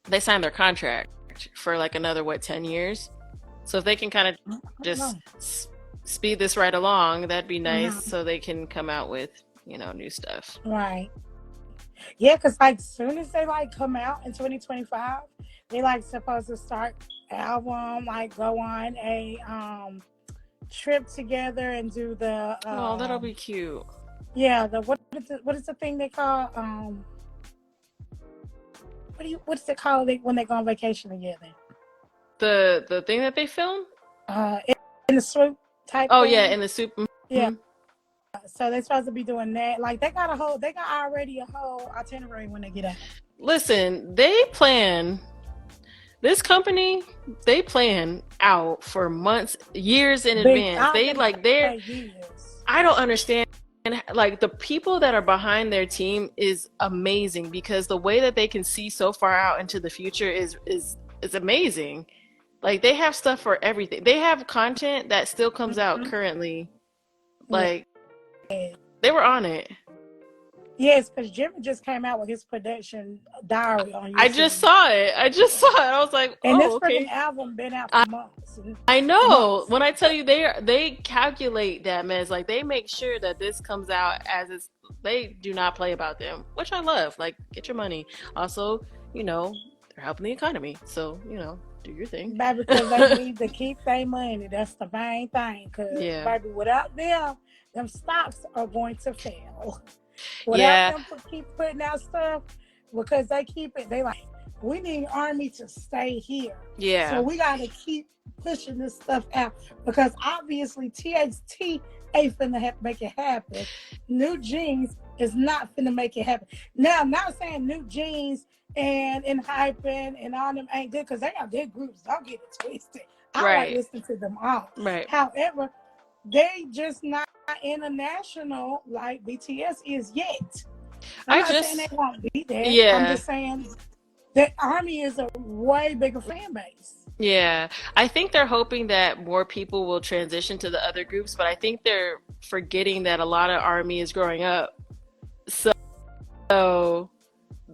they signed their contract for like another 10 years. So if they can kind of just speed this right along, that'd be nice. So they can come out with, new stuff. Right. Yeah, because like soon as they like come out in 2025, they like supposed to start album, like go on a trip together and do the oh, that'll be cute. Yeah, what is the thing they call what is it called when they go on vacation together? The thing that they film? In the swoop type thing? Yeah, in the soup. Mm-hmm. Yeah. So they're supposed to be doing that. Like they got already a whole itinerary when they get out. Listen, this company, they plan out for months, years in advance. I don't understand. And like the people that are behind their team is amazing because the way that they can see so far out into the future is amazing. Like they have stuff for everything. They have content that still comes out currently. Like they were on it. Yes, because Jimmy just came out with his production diary on YouTube. I just saw it. I was like, and this freaking album been out for months. I know. When I tell you they calculate that mess. Like they make sure that this comes out as it's. They do not play about them, which I love. Like get your money. Also, they're helping the economy, so do your thing. Baby, because they need to keep their money. That's the main thing. Because baby, without them stocks are going to fail. Without them keep putting out stuff, because they keep it, they like, we need Army to stay here. Yeah. So we got to keep pushing this stuff out because obviously TXT ain't finna make it happen. New Jeans is not finna make it happen. Now, I'm not saying New Jeans and Hyping and all them ain't good because they got good groups. Don't get it twisted. I like listening to them all. Right. However, they just not international like BTS is yet. I'm not saying they won't be there. Yeah. I'm just saying that Army is a way bigger fan base. Yeah. I think they're hoping that more people will transition to the other groups, but I think they're forgetting that a lot of Army is growing up. So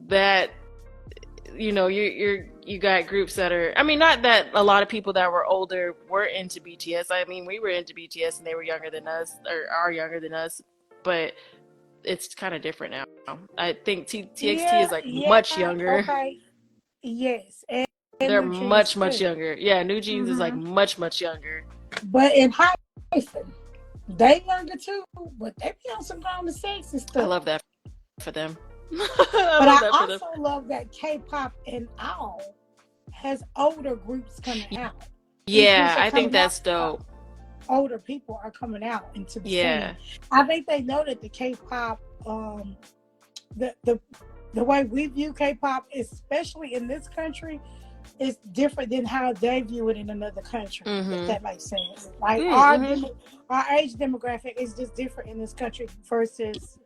that you got groups that are, I mean, not that a lot of people that were older were into BTS. I mean, we were into BTS and they were younger than us or are younger than us, but it's kind of different now. I think TXT is like much younger. Okay. Yes. And they're much younger. Yeah, New Jeans is like much younger. But in Hyphen, they younger too, but they be on some grown and sexy stuff. I love that for them. I also love that K-pop and Ao has older groups coming out. Yeah, I think that's dope. Older people are coming out into the scene. I think they know that the K-pop, the way we view K-pop, especially in this country, is different than how they view it in another country. If that makes sense. Like our age demographic is just different in this country versus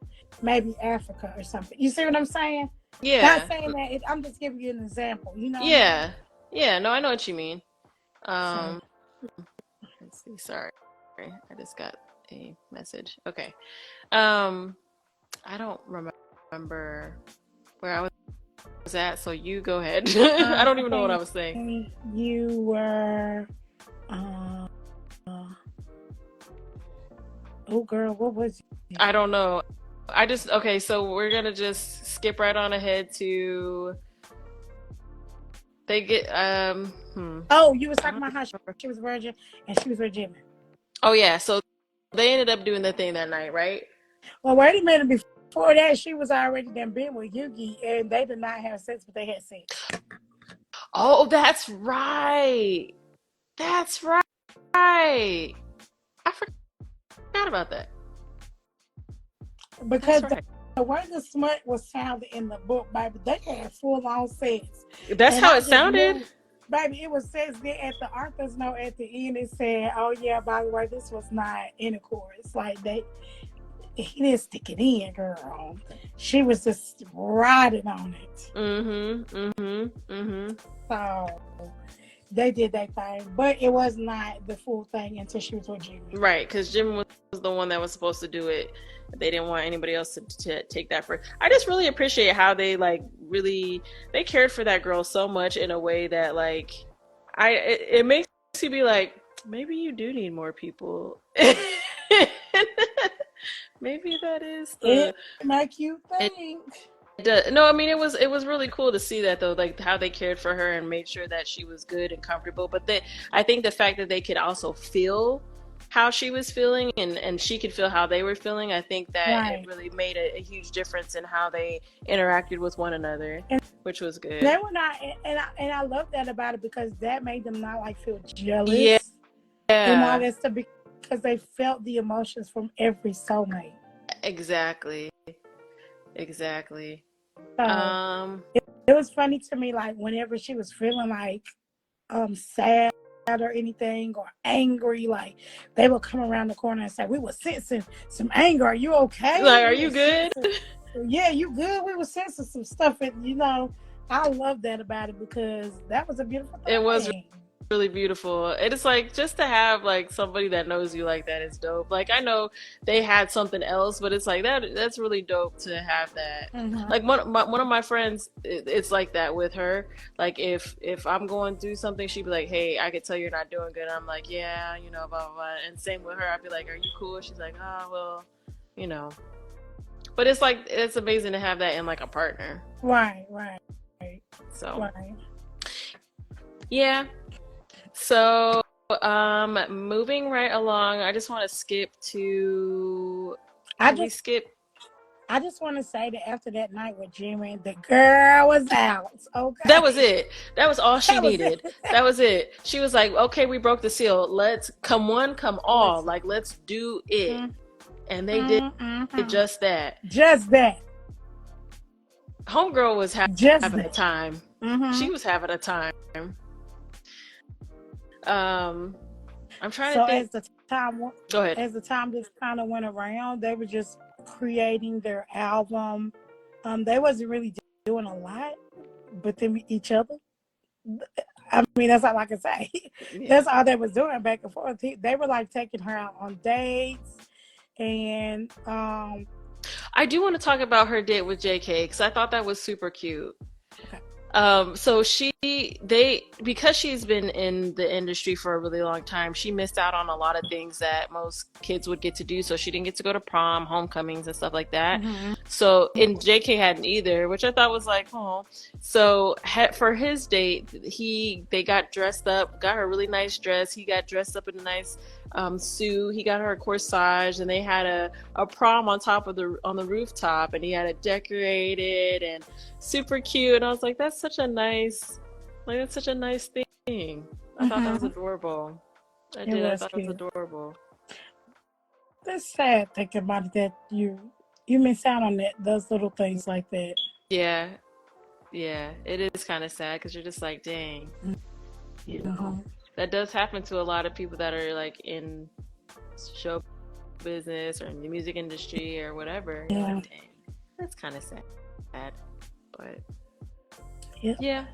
maybe Africa or something. You see what I'm saying? Yeah. Not saying that. I'm just giving you an example. Yeah. Yeah. No, I know what you mean. Let's see. Sorry, I just got a message. Okay. I don't remember where I was at, so you go ahead. I don't even know what I was saying. You were, oh girl, what was you? I don't know. Okay, so we're gonna just skip right on ahead to they get Oh, you was talking about how she was virgin and she was with Jimin. Oh yeah, so they ended up doing the thing that night, right? Well, wait a minute. Before that, she was already done been with Yugi, and they did not have sex, but they had sex. Oh, that's right. That's right. I forgot about that. Because the way the smut was sounded in the book, baby, they had full-on sex. That's how it sounded? Baby, it was sex. Then at the author's note at the end, it said, oh, yeah, by the way, this was not intercourse. Like, he didn't stick it in, girl. She was just riding on it. So they did that thing, but it was not the full thing until she was with Jimmy. Right, because Jim was the one that was supposed to do it. They didn't want anybody else to take that for. I just really appreciate how they they cared for that girl so much in a way that it makes you be like, maybe you do need more people. Maybe that is it make you think. No, I mean it was really cool to see that though, like how they cared for her and made sure that she was good and comfortable. But I think the fact that they could also feel how she was feeling and she could feel how they were feeling, I think that it really made a huge difference in how they interacted with one another, which was good. They were not, and I love that about it because that made them not feel jealous. Yeah. And all that stuff because they felt the emotions from every soulmate. Exactly. So, it was funny to me, like whenever she was feeling sad or anything or angry, like they would come around the corner and say, we were sensing some anger. Are you okay? Like, are you good? Yeah, you good? We were sensing some stuff. And, I love that about it because that was a beautiful thing. It was really beautiful. It's like just to have somebody that knows you like that is dope. Like I know they had something else, but it's like that's really dope to have that. Like one of my friends, it's like that with her. Like if I'm going through something, she'd be like, hey, I could tell you're not doing good. I'm like, yeah, blah blah blah. And same with her, I'd be like, are you cool? She's like, oh well, but it's like it's amazing to have that in a partner. Right. So yeah. So, moving right along, I just want to skip to. I just want to say that after that night with Jimmy, the girl was out. Okay. That was it. That was all she needed. That was it. She was like, "Okay, we broke the seal. Let's come one, come all. Let's do it." And they did just that. Just that. Homegirl was having a time. She was having a time. I'm trying to think. Go ahead. As the time just kind of went around, they were just creating their album. They wasn't really doing a lot, but then each other. I mean, that's all I can say. Yeah. That's all they was doing back and forth. They were taking her out on dates, and I do want to talk about her date with JK because I thought that was super cute. Okay. So because she's been in the industry for a really long time, she missed out on a lot of things that most kids would get to do. So she didn't get to go to prom, homecomings, and stuff like that. So, and JK hadn't either, which I thought was oh. So for his date, they got dressed up, got her a really nice dress. He got dressed up in a nice suit. He got her a corsage, and they had a prom on the rooftop, and he had it decorated and super cute. And I was like, that's such a nice thing. I thought that was adorable. I thought it was adorable. That's sad thinking about it, that you miss out on those little things like that. Yeah, it is kind of sad because you're just like, dang, that does happen to a lot of people that are in show business or in the music industry or whatever. Yeah, like, dang, that's kind of sad, but yeah.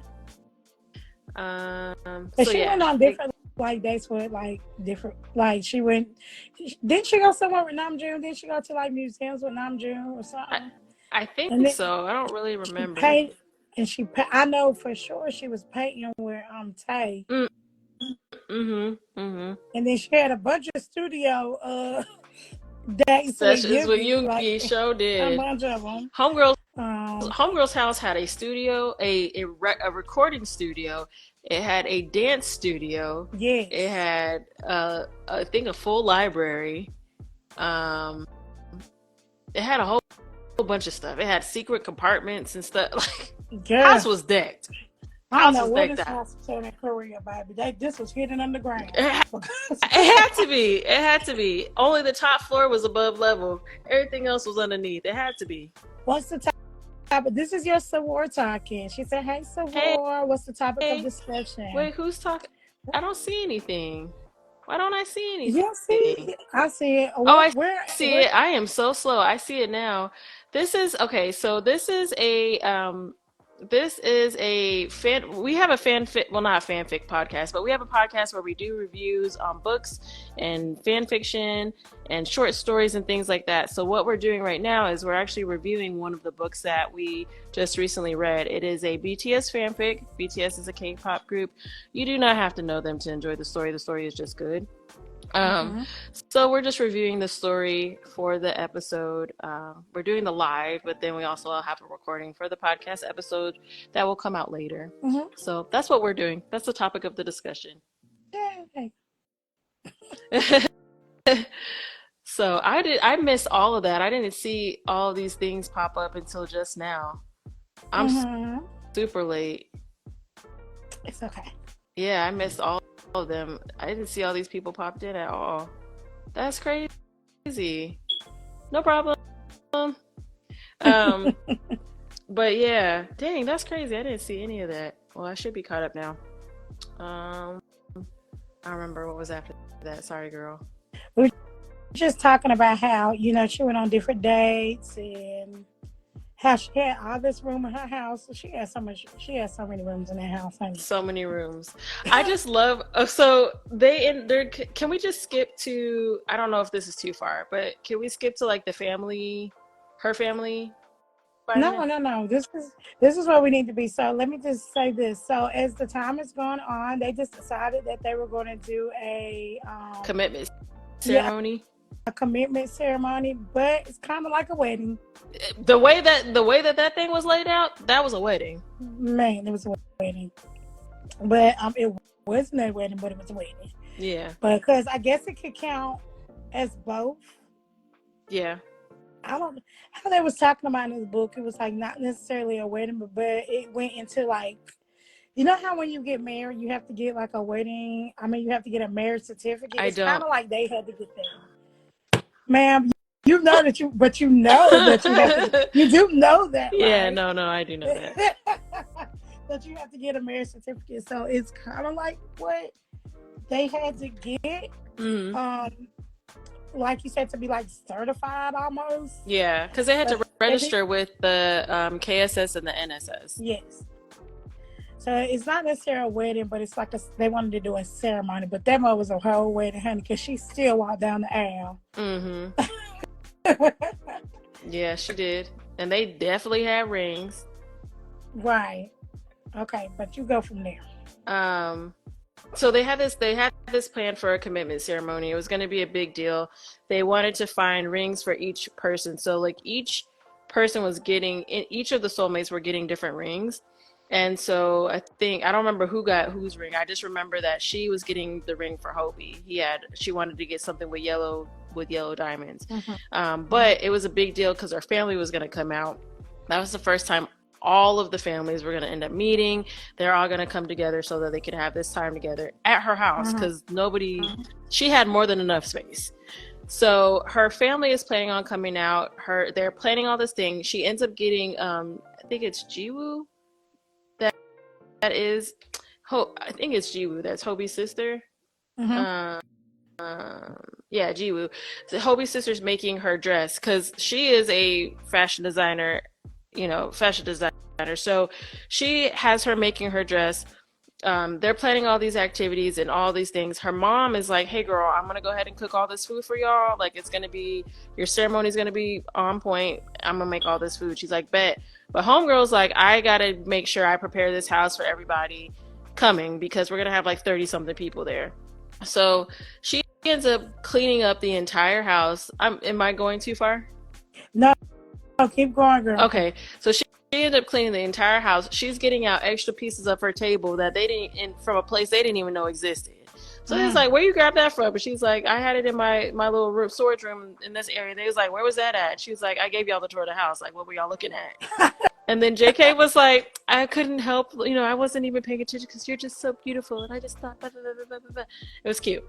But she went on different dates with different she went. Didn't she go somewhere with Namjoon? Didn't she go to museums with Namjoon or something? I think so. I don't really remember. and I know for sure she was painting with Tay. And then she had a bunch of studio dates with Sessions with Yugi, Yugi, show did. a bunch of them. Homegirl's house had a studio, a recording studio. It had a dance studio. Yes. It had I think a full library. It had a whole bunch of stuff. It had secret compartments and stuff. Like, house was decked. I don't know what this house was in Korea, baby. This was hidden underground. It had to be. It had to be. Only the top floor was above level. Everything else was underneath. It had to be. What's the topic? This is your Sawar talking. She said, "Hey, Sawar, hey, what's the topic of discussion?" Wait, who's talking? I don't see anything. Why don't I see anything? You see it. I see it. I see it. I am so slow. I see it now. This is okay. So this is a we have a fanfic, well, not a fanfic podcast, but we have a podcast where we do reviews on books and fan fiction and short stories and things like that. So what we're doing right now is we're actually reviewing one of the books that we just recently read. It is a BTS fanfic. BTS is a K-pop group. You do not have to know them to enjoy the story. The story is just good. So we're just reviewing the story for the episode. We're doing the live, but then we also have a recording for the podcast episode that will come out later. So that's what we're doing. That's the topic of the discussion. Yay. So I missed all of that. I didn't see all these things pop up until just now. I'm super late. It's okay. Yeah, I missed all of them. I didn't see all these people popped in at all. That's crazy. No problem. But yeah, dang, that's crazy. I didn't see any of that. Well, I should be caught up now. I don't remember what was after that. Sorry, girl. We're just talking about how, she went on different dates and how she had all this room in her house. She has so many rooms in that house. Honey. So many rooms. I just love. So can we just skip to? I don't know if this is too far, but can we skip to like the family, her family? No. This is where we need to be. So let me just say this. So as the time is going on, they just decided that they were going to do a commitment ceremony. Yeah, a commitment ceremony, but it's kind of like a wedding. The way that thing was laid out, that was a wedding. Man, it was a wedding. But it wasn't a wedding, but it was a wedding. Yeah. Because I guess it could count as both. Yeah. I don't know how they was talking about in this book. It was like not necessarily a wedding, but it went into like, you know how when you get married, you have to get like a wedding. I mean, you have to get a marriage certificate. It's kind of like they had to get that. Ma'am, you know that you have to, you do know that, right? Yeah, no, I do know that. That you have to get a marriage certificate. So it's kind of like what they had to get. Like you said, to be like certified almost. Yeah, because they had to register with the KSS and the NSS. Yes. So it's not necessarily a wedding, but it's like they wanted to do a ceremony. But that one was a whole wedding, honey, because she still walked down the aisle. Yeah, she did. And they definitely had rings. Right. Okay, but you go from there. So they had this plan for a commitment ceremony. It was going to be a big deal. They wanted to find rings for each person. So like each person was getting, each of the soulmates were getting different rings. And so I don't remember who got whose ring. I just remember that she was getting the ring for Hobie. She wanted to get something with yellow diamonds. But it was a big deal because her family was going to come out. That was the first time all of the families were going to end up meeting. They're all going to come together so that they could have this time together at her house because she had more than enough space. So her family is planning on coming out. They're planning all this thing. She ends up getting, I think it's Jiwoo. That is, I think it's Jiwoo. That's Hobie's sister. Yeah, Jiwoo. So Hobie's sister's making her dress because she is a fashion designer. So she has her making her dress. they're planning all these activities and all these things. Her mom is like, hey girl, I'm gonna go ahead and cook all this food for y'all. Like, it's gonna be, your ceremony's gonna be on point. I'm gonna make all this food. She's like, bet. But homegirl's like, I gotta make sure I prepare this house for everybody coming, because we're gonna have like 30 something people there. So she ends up cleaning up the entire house. Am I going too far? No, keep going, girl. Okay, so she ended up cleaning the entire house. She's getting out extra pieces of her table that they didn't, from a place they didn't even know existed. So he's like, where you grab that from? And she's like, I had it in my little storage room in this area. They was like, where was that at? She was like, I gave y'all the tour of the house. Like, what were y'all looking at? And then JK was like, I couldn't help, I wasn't even paying attention because you're just so beautiful. And I just thought, blah, blah, blah, blah, blah. It was cute.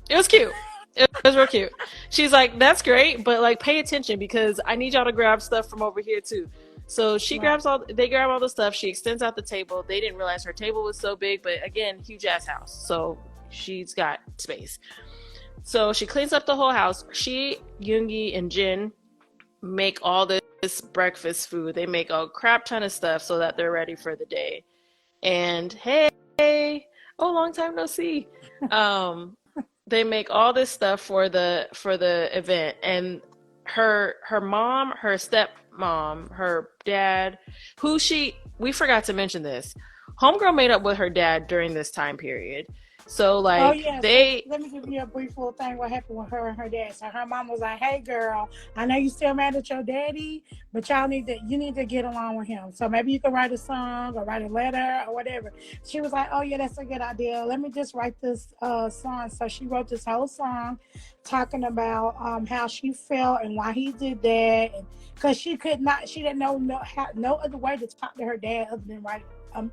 It was cute. It was real cute. She's like, that's great, but like, pay attention because I need y'all to grab stuff from over here too. So they grab all the stuff. She extends out the table. They didn't realize her table was so big, but again, huge ass house. So she's got space. So she cleans up the whole house. She, Yoongi, and Jin make all this breakfast food. They make a crap ton of stuff so that they're ready for the day. And hey, long time no see. They make all this stuff for the event, and her mom, her stepmom, her dad, we forgot to mention this. Homegirl made up with her dad during this time period. So let me give you a brief little thing what happened with her and her dad. So her mom was like, hey girl, I know you still mad at your daddy, but you need to get along with him. So maybe you can write a song or write a letter or whatever. She was like, oh yeah, that's a good idea. Let me just write this song. So she wrote this whole song talking about how she felt and why he did that. And because she didn't know no other way to talk to her dad other than write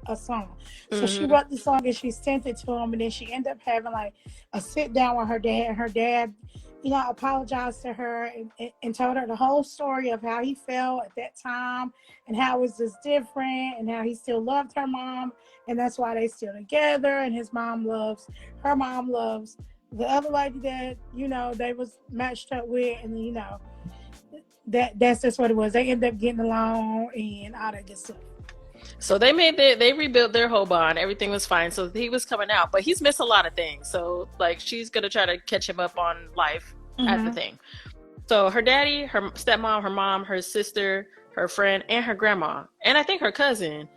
a song. So she wrote the song and she sent it to him, and then she ended up having like a sit down with her dad, and her dad apologized to her and told her the whole story of how he felt at that time and how it was just different and how he still loved her mom, and that's why they still together, and her mom loves the other lady that they was matched up with, and that's just what it was. They ended up getting along and all that good stuff. So they rebuilt their whole bond. Everything was fine. So he was coming out, but he's missed a lot of things. So like, she's going to try to catch him up on life at the thing. So her daddy, her stepmom, her mom, her sister, her friend, and her grandma, and I think her cousin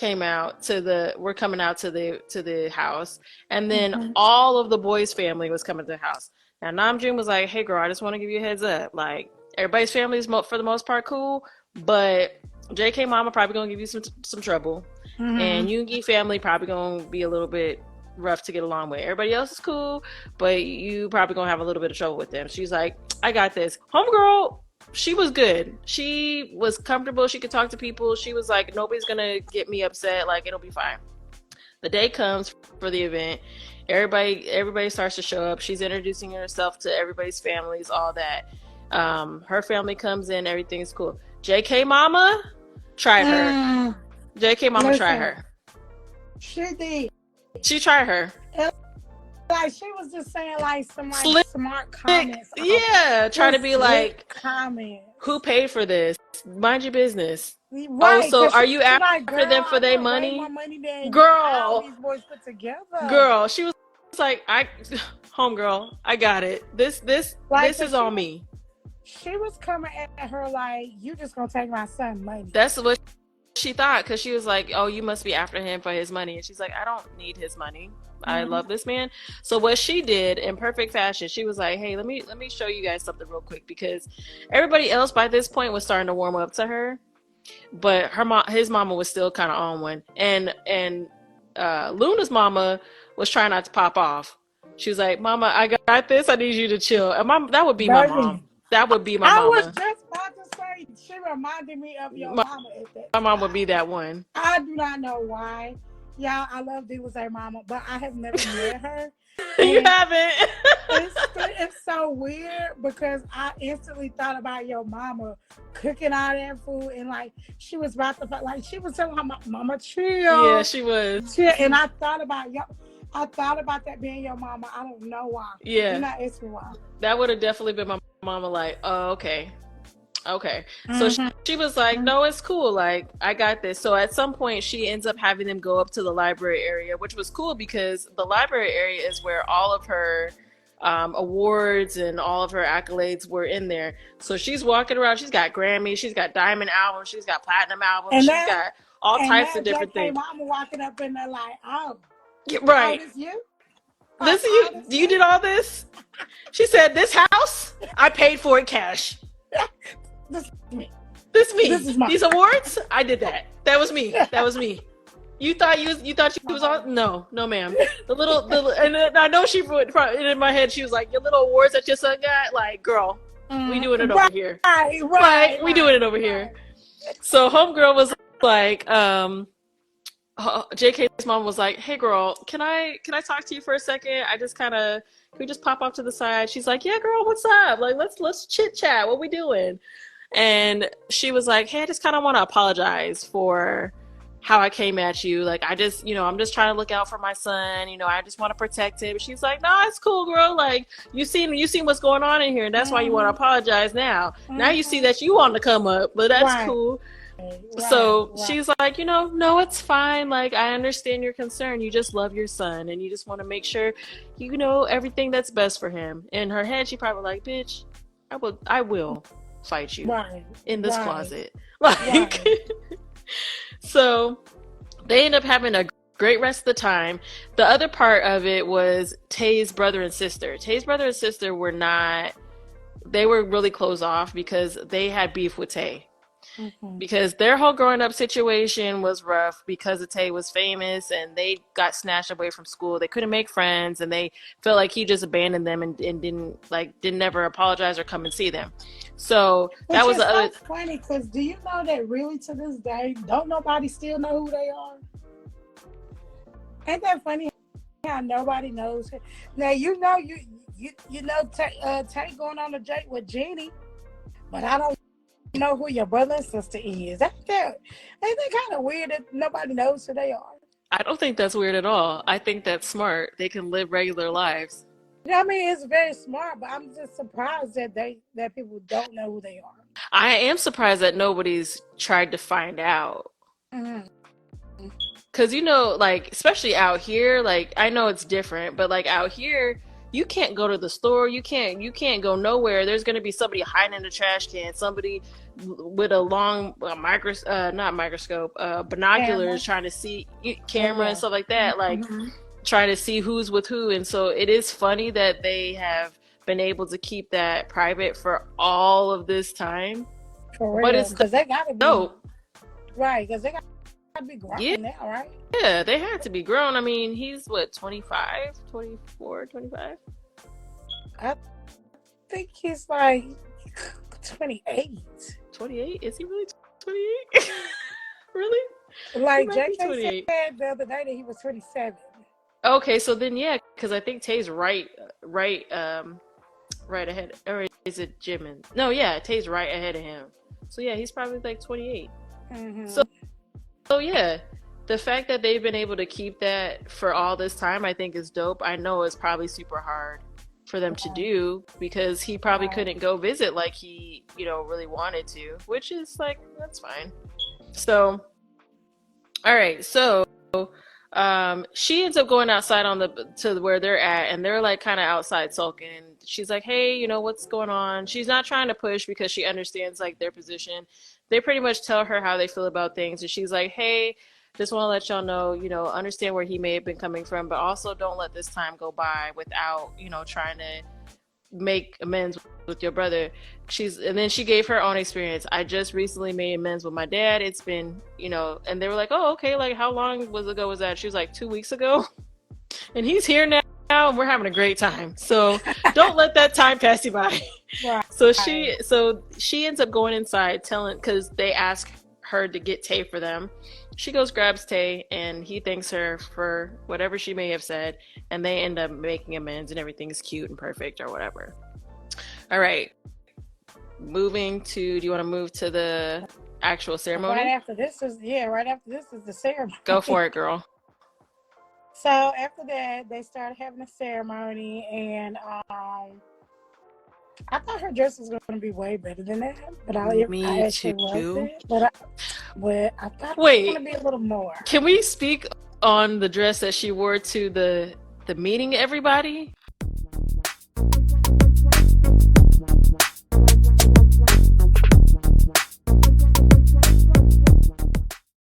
were coming out to the house. And then all of the boys' family was coming to the house. Now Namjoon was like, hey girl, I just want to give you a heads up. Like, everybody's family is for the most part cool, but JK mama probably gonna give you some trouble, and Yoongi family probably gonna be a little bit rough to get along with. Everybody else is cool, but you probably gonna have a little bit of trouble with them. She's like, I got this. Homegirl, she was good. She was comfortable. She could talk to people. She was like, nobody's gonna get me upset. Like, it'll be fine. The day comes for the event. Everybody starts to show up. She's introducing herself to everybody's families, all that. Her family comes in. Everything's cool. JK mama. Try her. JK mama, try her. She did. She tried her. Like, she was just saying like some like smart comments. Yeah, trying to be like, comment. Who paid for this? Mind your business. Right, oh, so are you after like, them for their money? Girl, all these boys put together. Girl, she was like, homegirl, I got it. This is on me. She was coming at her like, you just gonna take my son's money. That's what she thought, because she was like, oh, you must be after him for his money. And she's like, I don't need his money. I love this man. So what she did in perfect fashion, she was like, hey, let me show you guys something real quick, because everybody else by this point was starting to warm up to her, but his mama was still kind of on one. And Luna's mama was trying not to pop off. She was like, mama, I got this. I need you to chill. And that would be my mom. That would be my mama. I was just about to say, she reminded me of your mama at that time. My mom would be that one. I do not know why. Y'all, I love D.Was.A. mama, but I have never met her. You haven't? It's so weird, because I instantly thought about your mama cooking all that food, and like, she was about to, like, she was telling her mama, chill. Yeah, she was. Chill. And I thought about that being your mama. I don't know why. Yeah. You're not asking why. That would have definitely been my mama, like, oh, okay. Okay. So she was like, no, it's cool. Like, I got this. So at some point, she ends up having them go up to the library area, which was cool because the library area is where all of her awards and all of her accolades were in there. So she's walking around. She's got Grammys. She's got diamond albums. She's got platinum albums. And she's got all types of different things. Mama walking up in there like, oh, yeah, right. Oh, this you? This you did all this? She said, this house, I paid for it cash. This is me. This me. These awards, I did that. That was me. That was me. You thought she was on? No, ma'am. And I know she put in my head. She was like, your little awards that your son got, like, girl, we doing it over here. Right. We doing it over here. So homegirl was like, JK's mom was like, hey girl, can I talk to you for a second? Can we just pop off to the side? She's like, yeah, girl, what's up? Like, let's chit chat. What we doing? And she was like, hey, I just kind of want to apologize for how I came at you. Like, I'm just trying to look out for my son. I just want to protect him. She's like, no, it's cool, girl. Like, you seen what's going on in here. And that's why you want to apologize now. Now you see that you want to come up, but that's cool. So she's like, no, it's fine. Like, I understand your concern. You just love your son and you just want to make sure you know everything that's best for him. In her head, she probably like, bitch, I will fight you in this closet. Like, so they end up having a great rest of the time. The other part of it was Tay's brother and sister. Tay's brother and sister were really closed off because they had beef with Tay. Because their whole growing up situation was rough because Tay was famous and they got snatched away from school. They couldn't make friends and they felt like he just abandoned them and didn't never apologize or come and see them. So that was the other. Funny because do you know that really to this day don't nobody still know who they are? Ain't that funny how nobody knows? Now you know Tay going on a date with Jenny, but I don't know who your brother and sister is. Ain't that kind of weird that nobody knows who they are? I don't think that's weird at all. I think that's smart. They can live regular lives. Yeah, I mean, it's very smart, but I'm just surprised that people don't know who they are. I am surprised that nobody's tried to find out. Because, like, especially out here, like, I know it's different, but, like, out here, you can't go to the store. You can't go nowhere. There's going to be somebody hiding in the trash can, somebody with a long binoculars trying to see camera and stuff like that, like trying to see who's with who. And so it is funny that they have been able to keep that private for all of this time. For real, but it's because they got to be dope. Right, because they got to be grown now, right? Yeah, they had to be grown. I mean, he's what, 25, 24, 25? I think he's like 28. 28? Is he really 28? Really? Like JK said the other day that he was 27. Okay, so then because I think Tay's right ahead, or is it Jimin? No, Tay's right ahead of him. So he's probably like 28. So the fact that they've been able to keep that for all this time, I think is dope. I know it's probably super hard for them to do because he probably couldn't go visit like he, really wanted to, which is like, that's fine. So, all right. So, she ends up going outside to where they're at, and they're like kind of outside sulking. She's like, hey, what's going on? She's not trying to push because she understands like their position. They pretty much tell her how they feel about things. And she's like, hey, just want to let y'all know, understand where he may have been coming from, but also don't let this time go by without, trying to make amends with your brother. And then she gave her own experience. I just recently made amends with my dad. It's been, and they were like, oh, okay. Like, how long ago was that? She was like 2 weeks ago. And he's here now and we're having a great time. So don't let that time pass you by. Right. So she ends up going inside because they ask her to get Tay for them. She goes, grabs Tay, and he thanks her for whatever she may have said, and they end up making amends, and everything's cute and perfect or whatever. All right. Do you want to move to the actual ceremony? Right after this is the ceremony. Go for it, girl. So after that, they started having a ceremony, and I thought her dress was going to be way better than that, but I actually loved it. But I thought it was going to be a little more. Can we speak on the dress that she wore to the meeting, everybody?